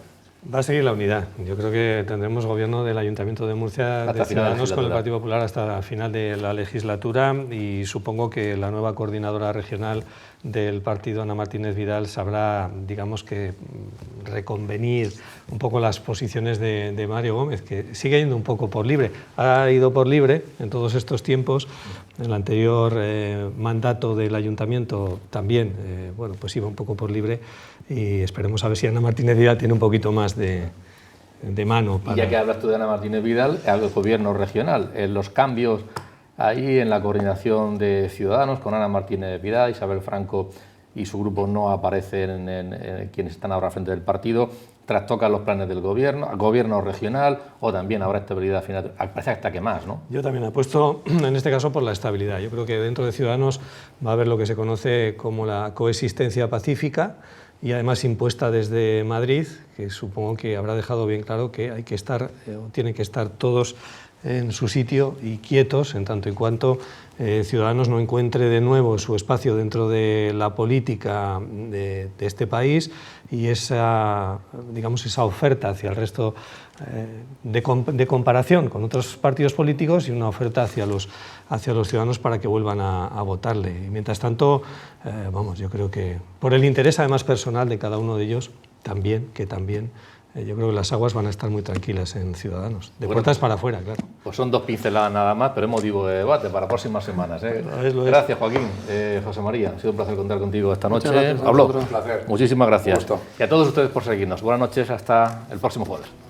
Va a seguir la unidad. Yo creo que tendremos gobierno del Ayuntamiento de Murcia de Ciudadanos con el Partido Popular hasta el final de la legislatura, y supongo que la nueva coordinadora regional del partido, Ana Martínez Vidal, sabrá, digamos, que reconvenir un poco las posiciones de Mario Gómez, que sigue yendo un poco por libre. Ha ido por libre en todos estos tiempos. En el anterior mandato del Ayuntamiento también, bueno, pues iba un poco por libre, y esperemos a ver si Ana Martínez Vidal tiene un poquito más de mano. Y ya que hablas tú de Ana Martínez Vidal, al gobierno regional, en los cambios ahí en la coordinación de Ciudadanos con Ana Martínez Vidal, Isabel Franco y su grupo no aparecen en quienes están ahora frente del partido, trastocan los planes del gobierno regional, o también habrá estabilidad final, parece hasta que más, ¿no? Yo también apuesto en este caso por la estabilidad. Yo creo que dentro de Ciudadanos va a haber lo que se conoce como la coexistencia pacífica, y además impuesta desde Madrid, que supongo que habrá dejado bien claro que hay que estar, tienen que estar todos en su sitio y quietos, en tanto y cuanto Ciudadanos no encuentre de nuevo su espacio dentro de la política de este país, y esa, digamos, esa oferta hacia el resto de comparación con otros partidos políticos, y una oferta hacia los ciudadanos para que vuelvan a votarle. Y mientras tanto, vamos, yo creo que por el interés además personal de cada uno de ellos, también, yo creo que las aguas van a estar muy tranquilas en Ciudadanos, de puertas para afuera, claro. Pues son dos pinceladas nada más, pero es motivo de debate para próximas semanas. Gracias, Joaquín. José María, ha sido un placer contar contigo esta noche. Muchas gracias. Habló. Un placer. Muchísimas gracias. Un gusto. Y a todos ustedes por seguirnos. Buenas noches, hasta el próximo jueves.